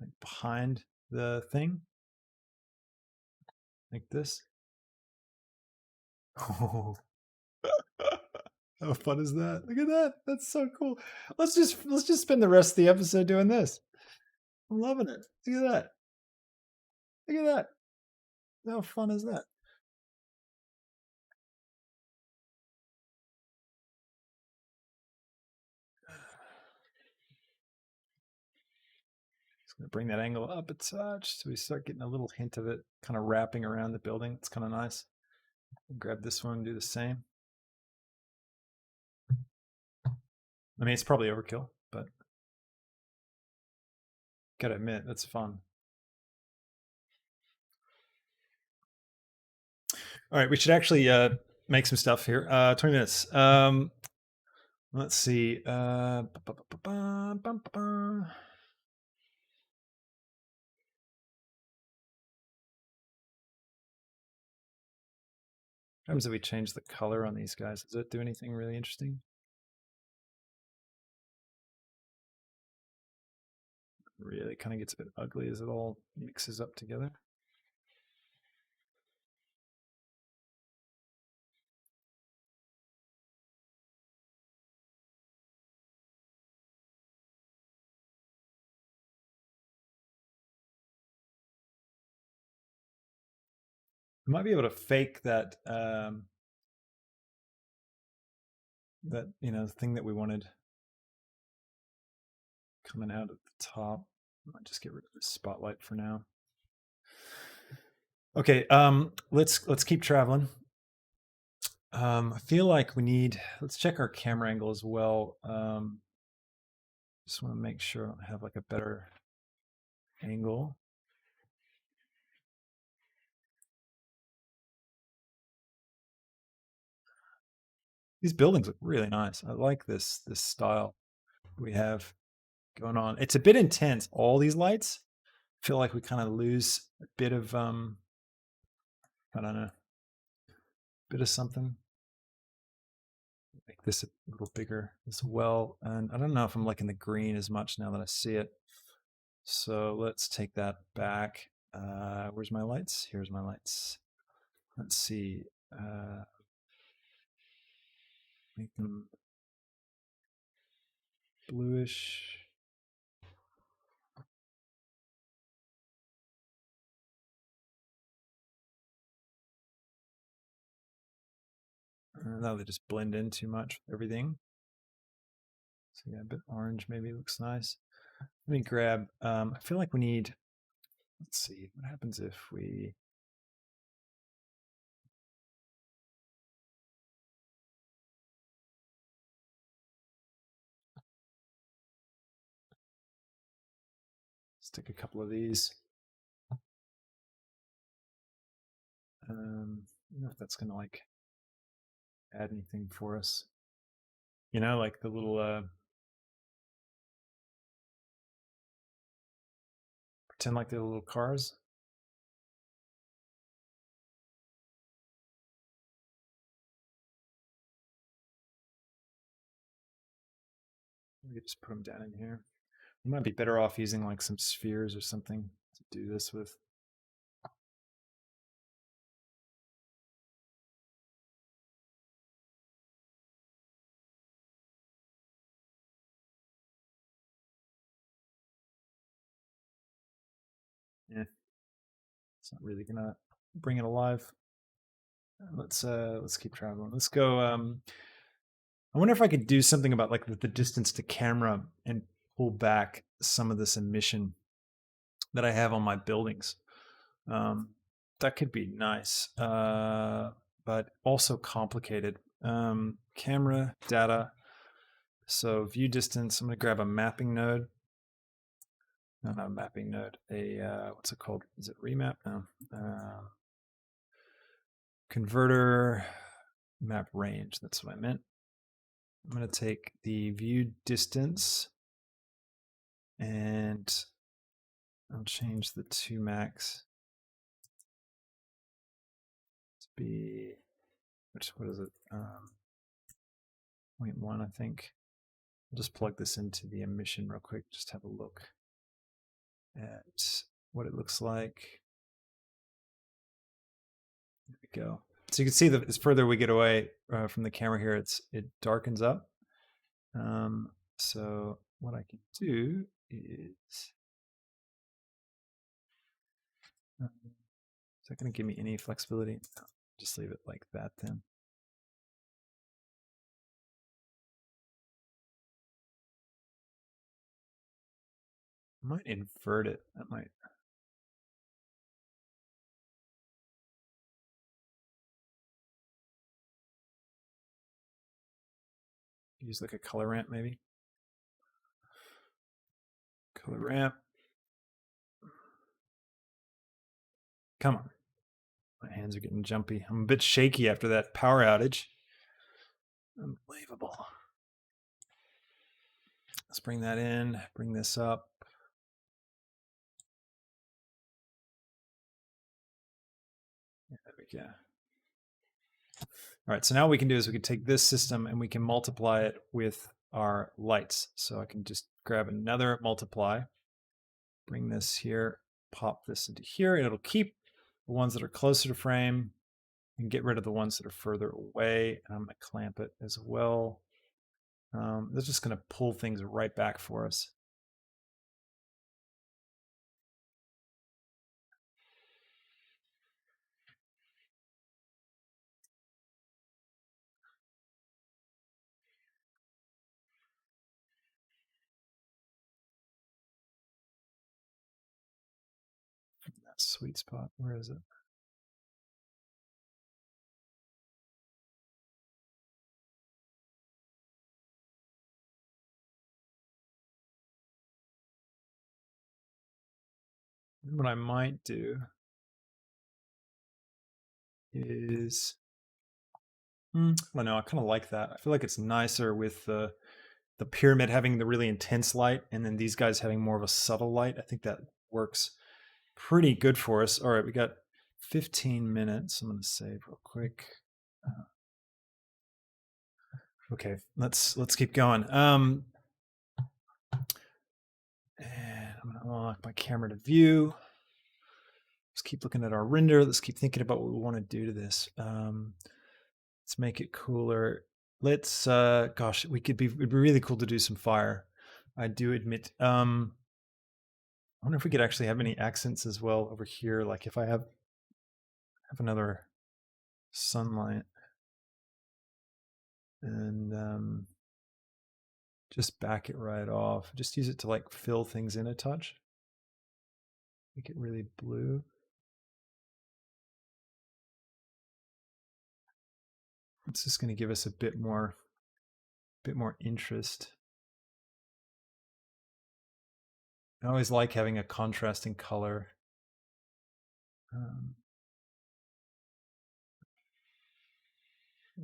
like behind the thing, like this? Oh, how fun is that? Look at that. That's so cool. Let's just spend the rest of the episode doing this. I'm loving it. Look at that. Look at that. How fun is that? Just gonna bring that angle up a touch so we start getting a little hint of it kind of wrapping around the building. It's kind of nice. Grab this one and do the same. I mean, it's probably overkill, but gotta admit, that's fun. All right, we should actually make some stuff here. 20 minutes. Let's see. What happens if we change the color on these guys? Does it do anything really interesting? Really kind of gets a bit ugly as it all mixes up together. I might be able to fake that thing that we wanted coming out at the top. I might just get rid of the spotlight for now. Okay, let's keep traveling. I feel like let's check our camera angle as well. Just want to make sure I don't have like a better angle. These buildings look really nice. I like this style we have going on. It's a bit intense. All these lights, I feel like we kind of lose a bit of I don't know, bit of something. make this a little bigger as well. And I don't know if I'm liking the green as much now that I see it. So let's take that back. Where's my lights? Here's my lights. Let's see. Make them bluish. Now they just blend in too much with everything. So yeah, a bit orange maybe looks nice. Let me grab, I feel like we need, let's see, what happens if we, stick a couple of these. I don't know if that's gonna like add anything for us. You know, like the little, pretend like they're little cars. We could just put them down in here. We might be better off using like some spheres or something to do this with. Yeah, it's not really gonna bring it alive. Let's keep traveling. Let's go. I wonder if I could do something about like the distance to camera and pull back some of this emission that I have on my buildings. That could be nice, but also complicated. Camera data. So view distance. I'm going to grab a mapping node. No, not a mapping node. What's it called? Is it remap? No. Converter map range. That's what I meant. I'm going to take the view distance and I'll change the 2 max to be, what is it? 0.1, I think. I'll just plug this into the emission real quick, just have a look at what it looks like. There we go. So you can see that as further we get away from the camera here, it darkens up. So what I can do is, is that going to give me any flexibility? No, just leave it like that then. I might invert it. That might. Use like a color ramp maybe. Color ramp. Come on. My hands are getting jumpy. I'm a bit shaky after that power outage. Unbelievable. Let's bring that in, bring this up. Yeah, there we go. All right, so now what we can do is we can take this system and we can multiply it with our lights. So I can just grab another multiply, bring this here, pop this into here, and it'll keep the ones that are closer to frame and get rid of the ones that are further away. And I'm going to clamp it as well. That's just going to pull things right back for us. That sweet spot, where is it? And what I might do is, I don't know, I kind of like that. I feel like it's nicer with the pyramid having the really intense light and then these guys having more of a subtle light. I think that works pretty good for us. All right, we got 15 minutes. I'm going to save real quick. Okay, let's keep going. And I'm gonna unlock my camera to view. Let's keep looking at our render. Let's keep thinking about what we want to do to this. Let's make it cooler. Let's gosh, it'd be really cool to do some fire. I do admit. I wonder if we could actually have any accents as well over here. Like if I have another sunlight and just back it right off. Just use it to like fill things in a touch. Make it really blue. It's just going to give us a bit more interest. I always like having a contrasting color.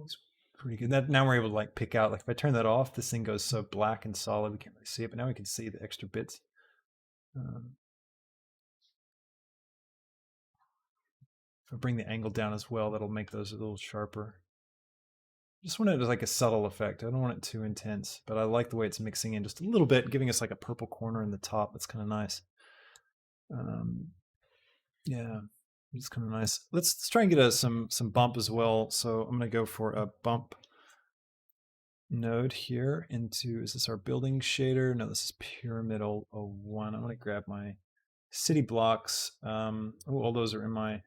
It's pretty good. That now we're able to like pick out, like if I turn that off, this thing goes so black and solid we can't really see it, but now we can see the extra bits. If I bring the angle down as well, that'll make those a little sharper. Just want it as like a subtle effect. I don't want it too intense, but I like the way it's mixing in just a little bit, giving us like a purple corner in the top. That's kind of nice. Yeah, it's kind of nice. Let's try and get some bump as well. So I'm going to go for a bump node here into, is this our building shader? No, this is pyramidal 01. I'm going to grab my city blocks. All those are in my,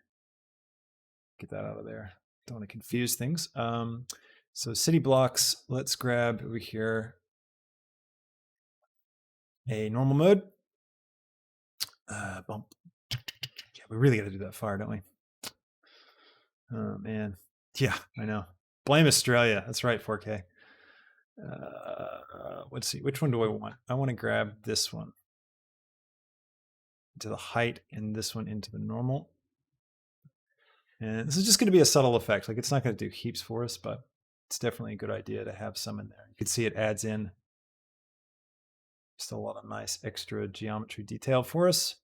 get that out of there. Don't want to confuse things. So city blocks, let's grab over here a normal mode. Bump. Yeah, we really got to do that fire, don't we? Oh man. Yeah, I know. Blame Australia. That's right, 4K. Let's see, which one do I want? I want to grab this one to the height and this one into the normal. And this is just going to be a subtle effect. Like it's not going to do heaps for us, but it's definitely a good idea to have some in there. You can see it adds in just a lot of nice extra geometry detail for us.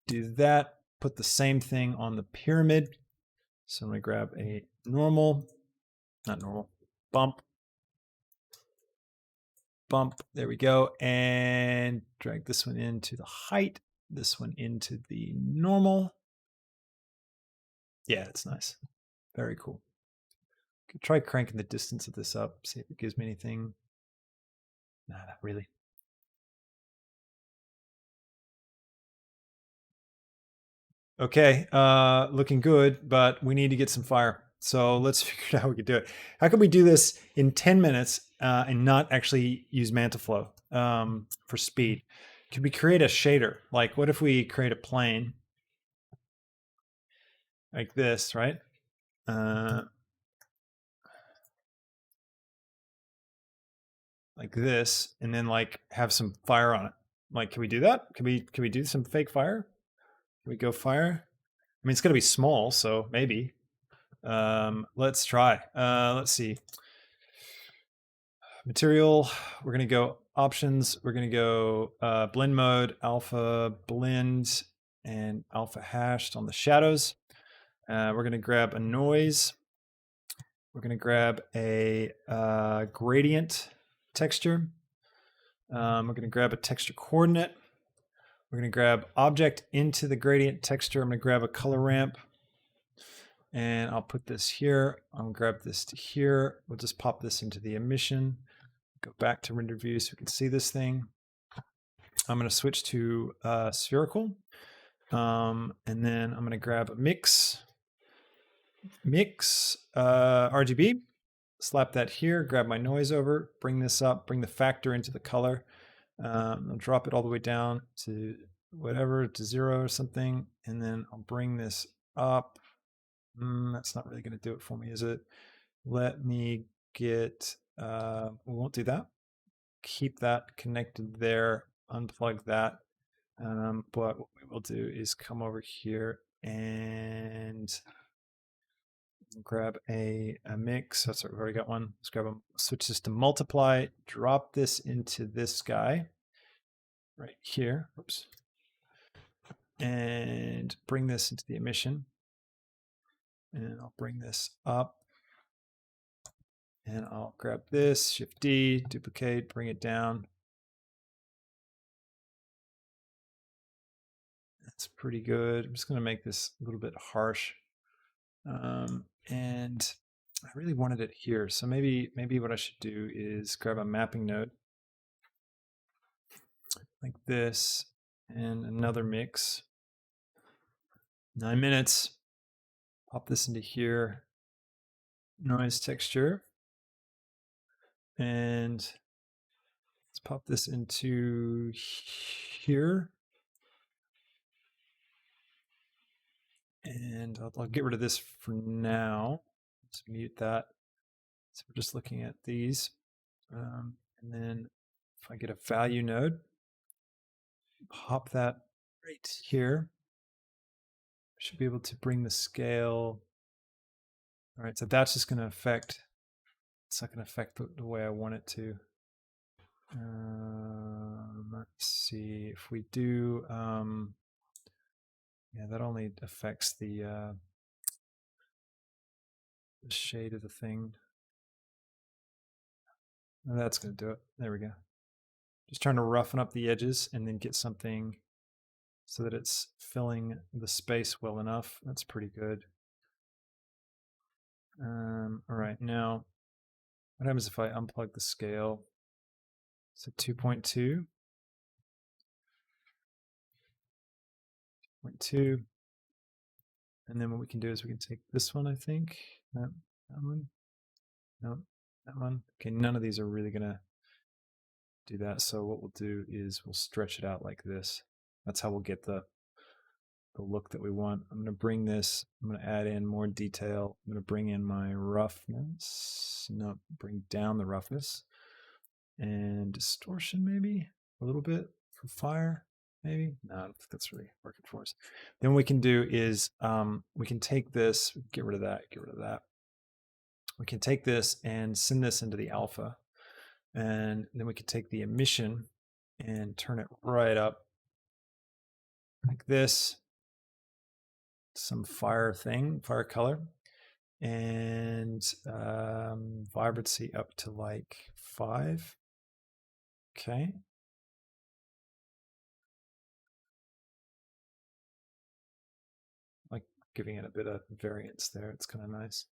Do that, put the same thing on the pyramid. So I'm going to grab a normal, not normal, bump, there we go, and drag this one into the height, this one into the normal. Yeah, it's nice. Very cool. Could try cranking the distance of this up, see if it gives me anything. Nah, not really. Okay, looking good, but we need to get some fire. So let's figure out how we could do it. How can we do this in 10 minutes and not actually use MantaFlow for speed? Could we create a shader? Like what if we create a plane like this, right? Like this, and then like have some fire on it. Like, can we do that? Can we do some fake fire? Can we go fire? I mean, it's going to be small, so maybe. Let's try. Let's see. Material, we're going to go options. We're going to go blend mode, alpha blend, and alpha hashed on the shadows. We're going to grab a noise. We're going to grab a gradient texture. We're going to grab a texture coordinate. We're going to grab object into the gradient texture. I'm going to grab a color ramp. And I'll put this here. I'll grab this to here. We'll just pop this into the emission. Go back to render view so we can see this thing. I'm going to switch to spherical. And then I'm going to grab a mix RGB. Slap that here, grab my noise over, bring this up, bring the factor into the color. I'll drop it all the way down to whatever, to 0 or something. And then I'll bring this up. That's not really going to do it for me, is it? Let me get, we won't do that. Keep that connected there, unplug that. But what we will do is come over here and grab a mix. That's right, we've already got one. Let's grab switch this to multiply, drop this into this guy right here. Oops. And bring this into the emission. And I'll bring this up And I'll grab this, Shift D, duplicate, bring it down. That's pretty good. I'm just going to make this a little bit harsh. And I really wanted it here. So maybe what I should do is grab a mapping node like this and another mix. 9 minutes. Pop this into here. Noise texture. And let's pop this into here. And I'll get rid of this for now. Let's mute that. So we're just looking at these. And then if I get a value node, pop that right here. Should be able to bring the scale. All right, so that's just going to affect, it's not going to affect the way I want it to. Let's see if we do, yeah, that only affects the shade of the thing. Oh, that's going to do it. There we go. Just trying to roughen up the edges and then get something so that it's filling the space well enough. That's pretty good. All right, now what happens if I unplug the scale? So 2.2. 2.2. And then what we can do is we can take this one, I think. No, that one. No, that one. Okay, none of these are really going to do that. So what we'll do is we'll stretch it out like this. That's how we'll get the look that we want. I'm going to bring this, I'm going to add in more detail. I'm going to bring in my roughness. No, bring down the roughness. And distortion maybe a little bit for fire. Maybe no, I don't think that's really working for us. Then what we can do is we can take this, get rid of that, get rid of that. We can take this and send this into the alpha, and then we can take the emission and turn it right up like this. Some fire thing, fire color, and vibrancy up to like 5. Okay. Like giving it a bit of variance there. It's kind of nice.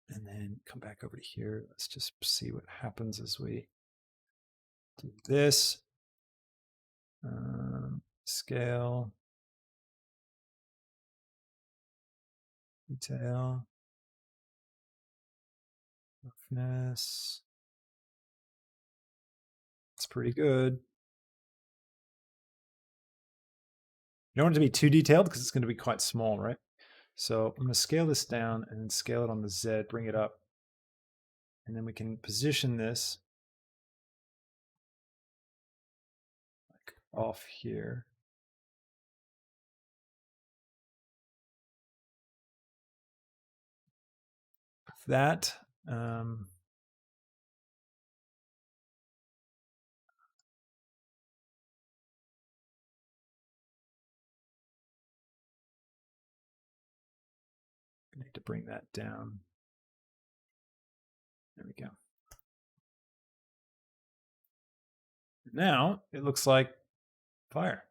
And then come back over to here. Let's just see what happens as we do this. Scale. Detail. Roughness. It's pretty good. You don't want it to be too detailed because it's going to be quite small, right? So I'm going to scale this down and then scale it on the Z, bring it up. And then we can position this like off here. That. I need to bring that down. There we go. Now it looks like fire.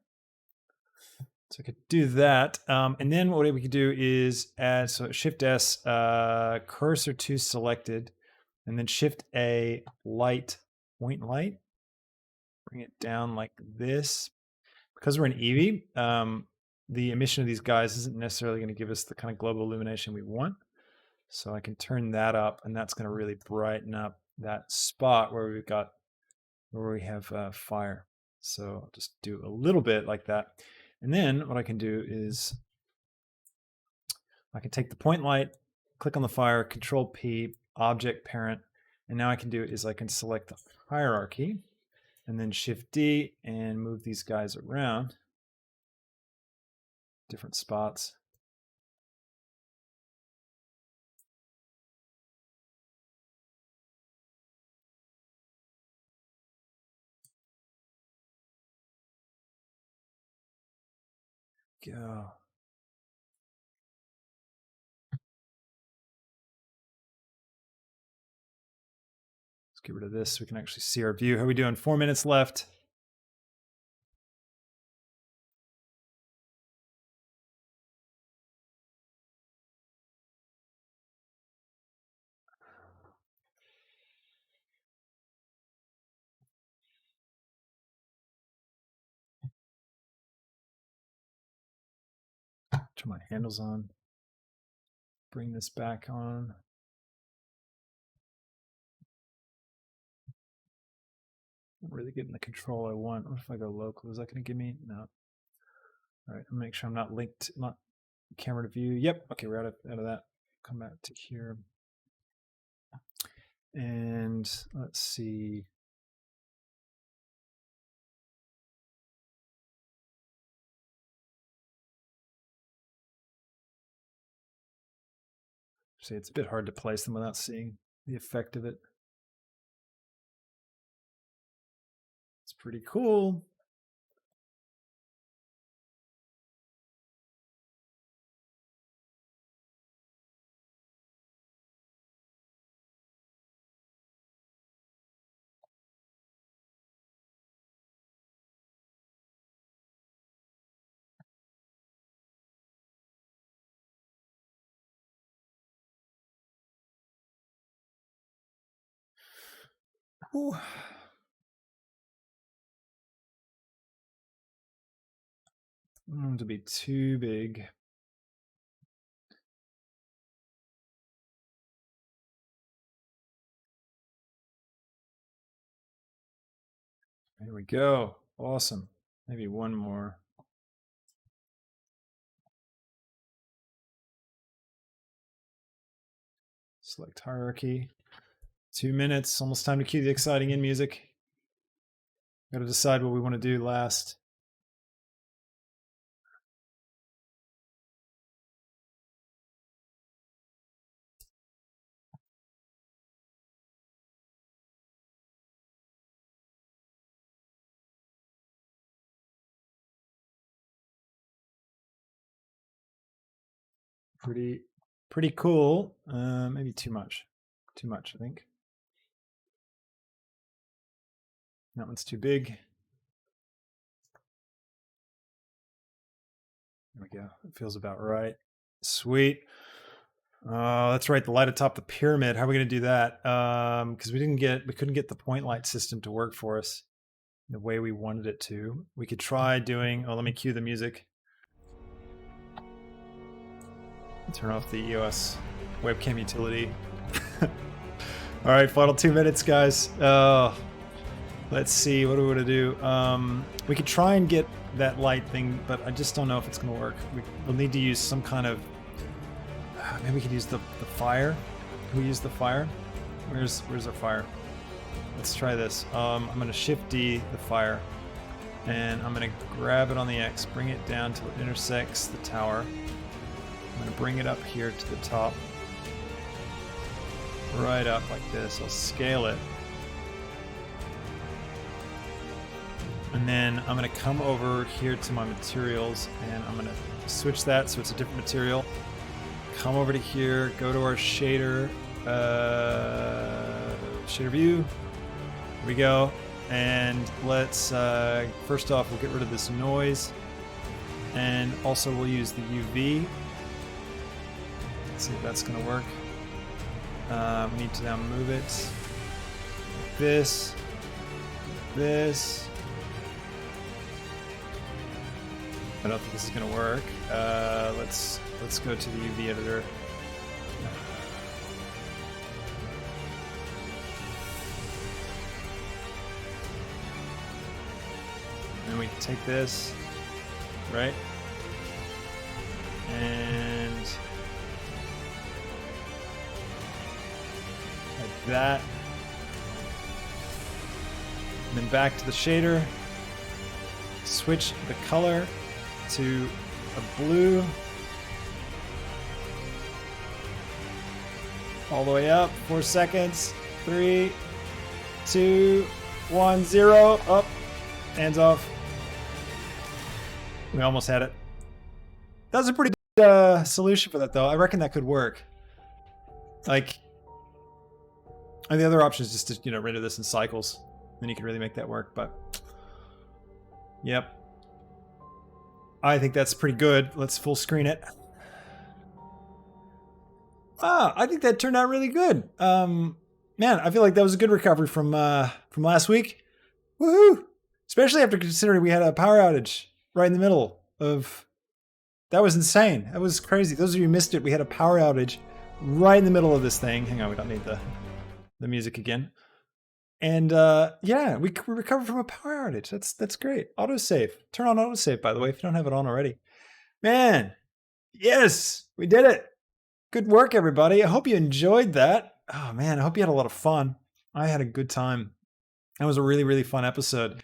So I could do that. And then what we could do is add, so Shift S, cursor to selected, and then Shift A, light, point light. Bring it down like this. Because we're in Eevee, the emission of these guys isn't necessarily going to give us the kind of global illumination we want. So I can turn that up, and that's going to really brighten up that spot where we have fire. So I'll just do a little bit like that. And then what I can do is I can take the point light, click on the fire, Control P, object parent, and now I can do is I can select the hierarchy and then Shift D and move these guys around different spots. Go. get rid of this so we can actually see our view. How are we doing? 4 minutes left. Turn my handles on. Bring this back on. I'm really getting the control I want. What if I go local? Is that going to give me? No. All right, I'll make sure I'm not linked, not camera to view. Yep. Okay, we're out of that. Come back to here. And let's see. See, it's a bit hard to place them without seeing the effect of it. It's pretty cool. Ooh. To be too big. There we go. Awesome. Maybe one more. Select hierarchy. 2 minutes. Almost time to cue the exciting in music. Got to decide what we want to do last. Pretty cool. Maybe too much. Too much, I think. That one's too big. There we go. It feels about right. Sweet. That's right. The light atop the pyramid. How are we going to do that? Because we couldn't get the point light system to work for us the way we wanted it to. We could try doing. Oh, let me cue the music. Turn off the EOS webcam utility. All right, final 2 minutes, guys. Let's see. What do we want to do? We could try and get that light thing, but I just don't know if it's going to work. We'll need to use some kind of. Maybe we could use the fire. Can we use the fire? Where's our fire? Let's try this. I'm going to Shift D the fire, and I'm going to grab it on the X, bring it down till it intersects the tower. I'm going to bring it up here to the top, right up like this. I'll scale it. And then I'm going to come over here to my materials, and I'm going to switch that so it's a different material. Come over to here, go to our shader, shader view. Here we go. And let's, first off, we'll get rid of this noise. And also we'll use the UV. Let's see if that's going to work. We need to now move it like this, this. I don't think this is going to work. Let's go to the UV editor. And we take this, right? And like that. And then back to the shader. Switch the color to a blue. All the way up. 4 seconds. 3, 2, 1, 0. Up. Hands off. We almost had it. That was a pretty good solution for that, though. I reckon that could work. Like, And the other option is just to, render this in cycles. Then you can really make that work. But yep. I think that's pretty good. Let's full screen it. I think that turned out really good. Man, I feel like that was a good recovery from last week. Woohoo! Especially after considering we had a power outage right in the middle of. That was insane. That was crazy. Those of you who missed it, we had a power outage right in the middle of this thing. Hang on, we don't need the music again. And yeah, we recovered from a power outage. That's great. Autosave. Turn on autosave, by the way, if you don't have it on already. Man, yes, we did it. Good work, everybody. I hope you enjoyed that. Oh man, I hope you had a lot of fun. I had a good time. That was a really, really fun episode.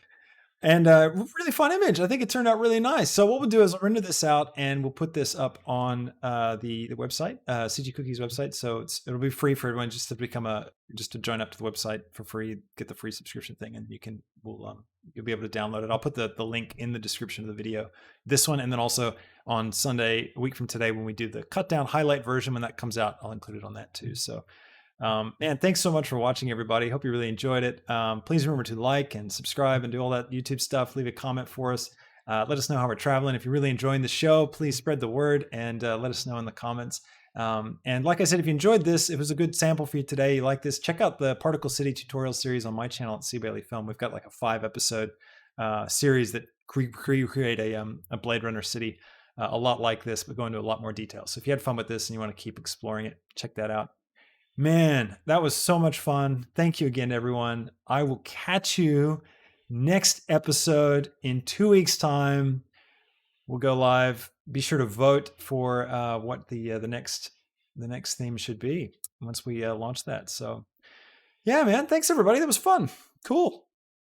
And really fun image. I think it turned out really nice. So what we'll do is I'll render this out and we'll put this up on the website, CG Cookies website. So it'll be free for everyone just to join up to the website for free, get the free subscription thing, and you'll be able to download it. I'll put the link in the description of the video, this one, and then also on Sunday, a week from today, when we do the cut down highlight version, when that comes out, I'll include it on that too. So man, thanks so much for watching, everybody. Hope you really enjoyed it. Please remember to like and subscribe and do all that YouTube stuff. Leave a comment for us. Let us know how we're traveling. If you're really enjoying the show, please spread the word and let us know in the comments. And like I said, if you enjoyed this, it was a good sample for you today. You like this, check out the Particle City tutorial series on my channel at C. Bailey Film. We've got like a 5-episode series that create a Blade Runner city a lot like this, but go into a lot more detail. So if you had fun with this and you want to keep exploring it, check that out. Man, that was so much fun. Thank you again, everyone. I will catch you next episode in 2 weeks' time. We'll go live. Be sure to vote for what the next theme should be once we launch that. So, yeah, man. Thanks, everybody. That was fun. Cool.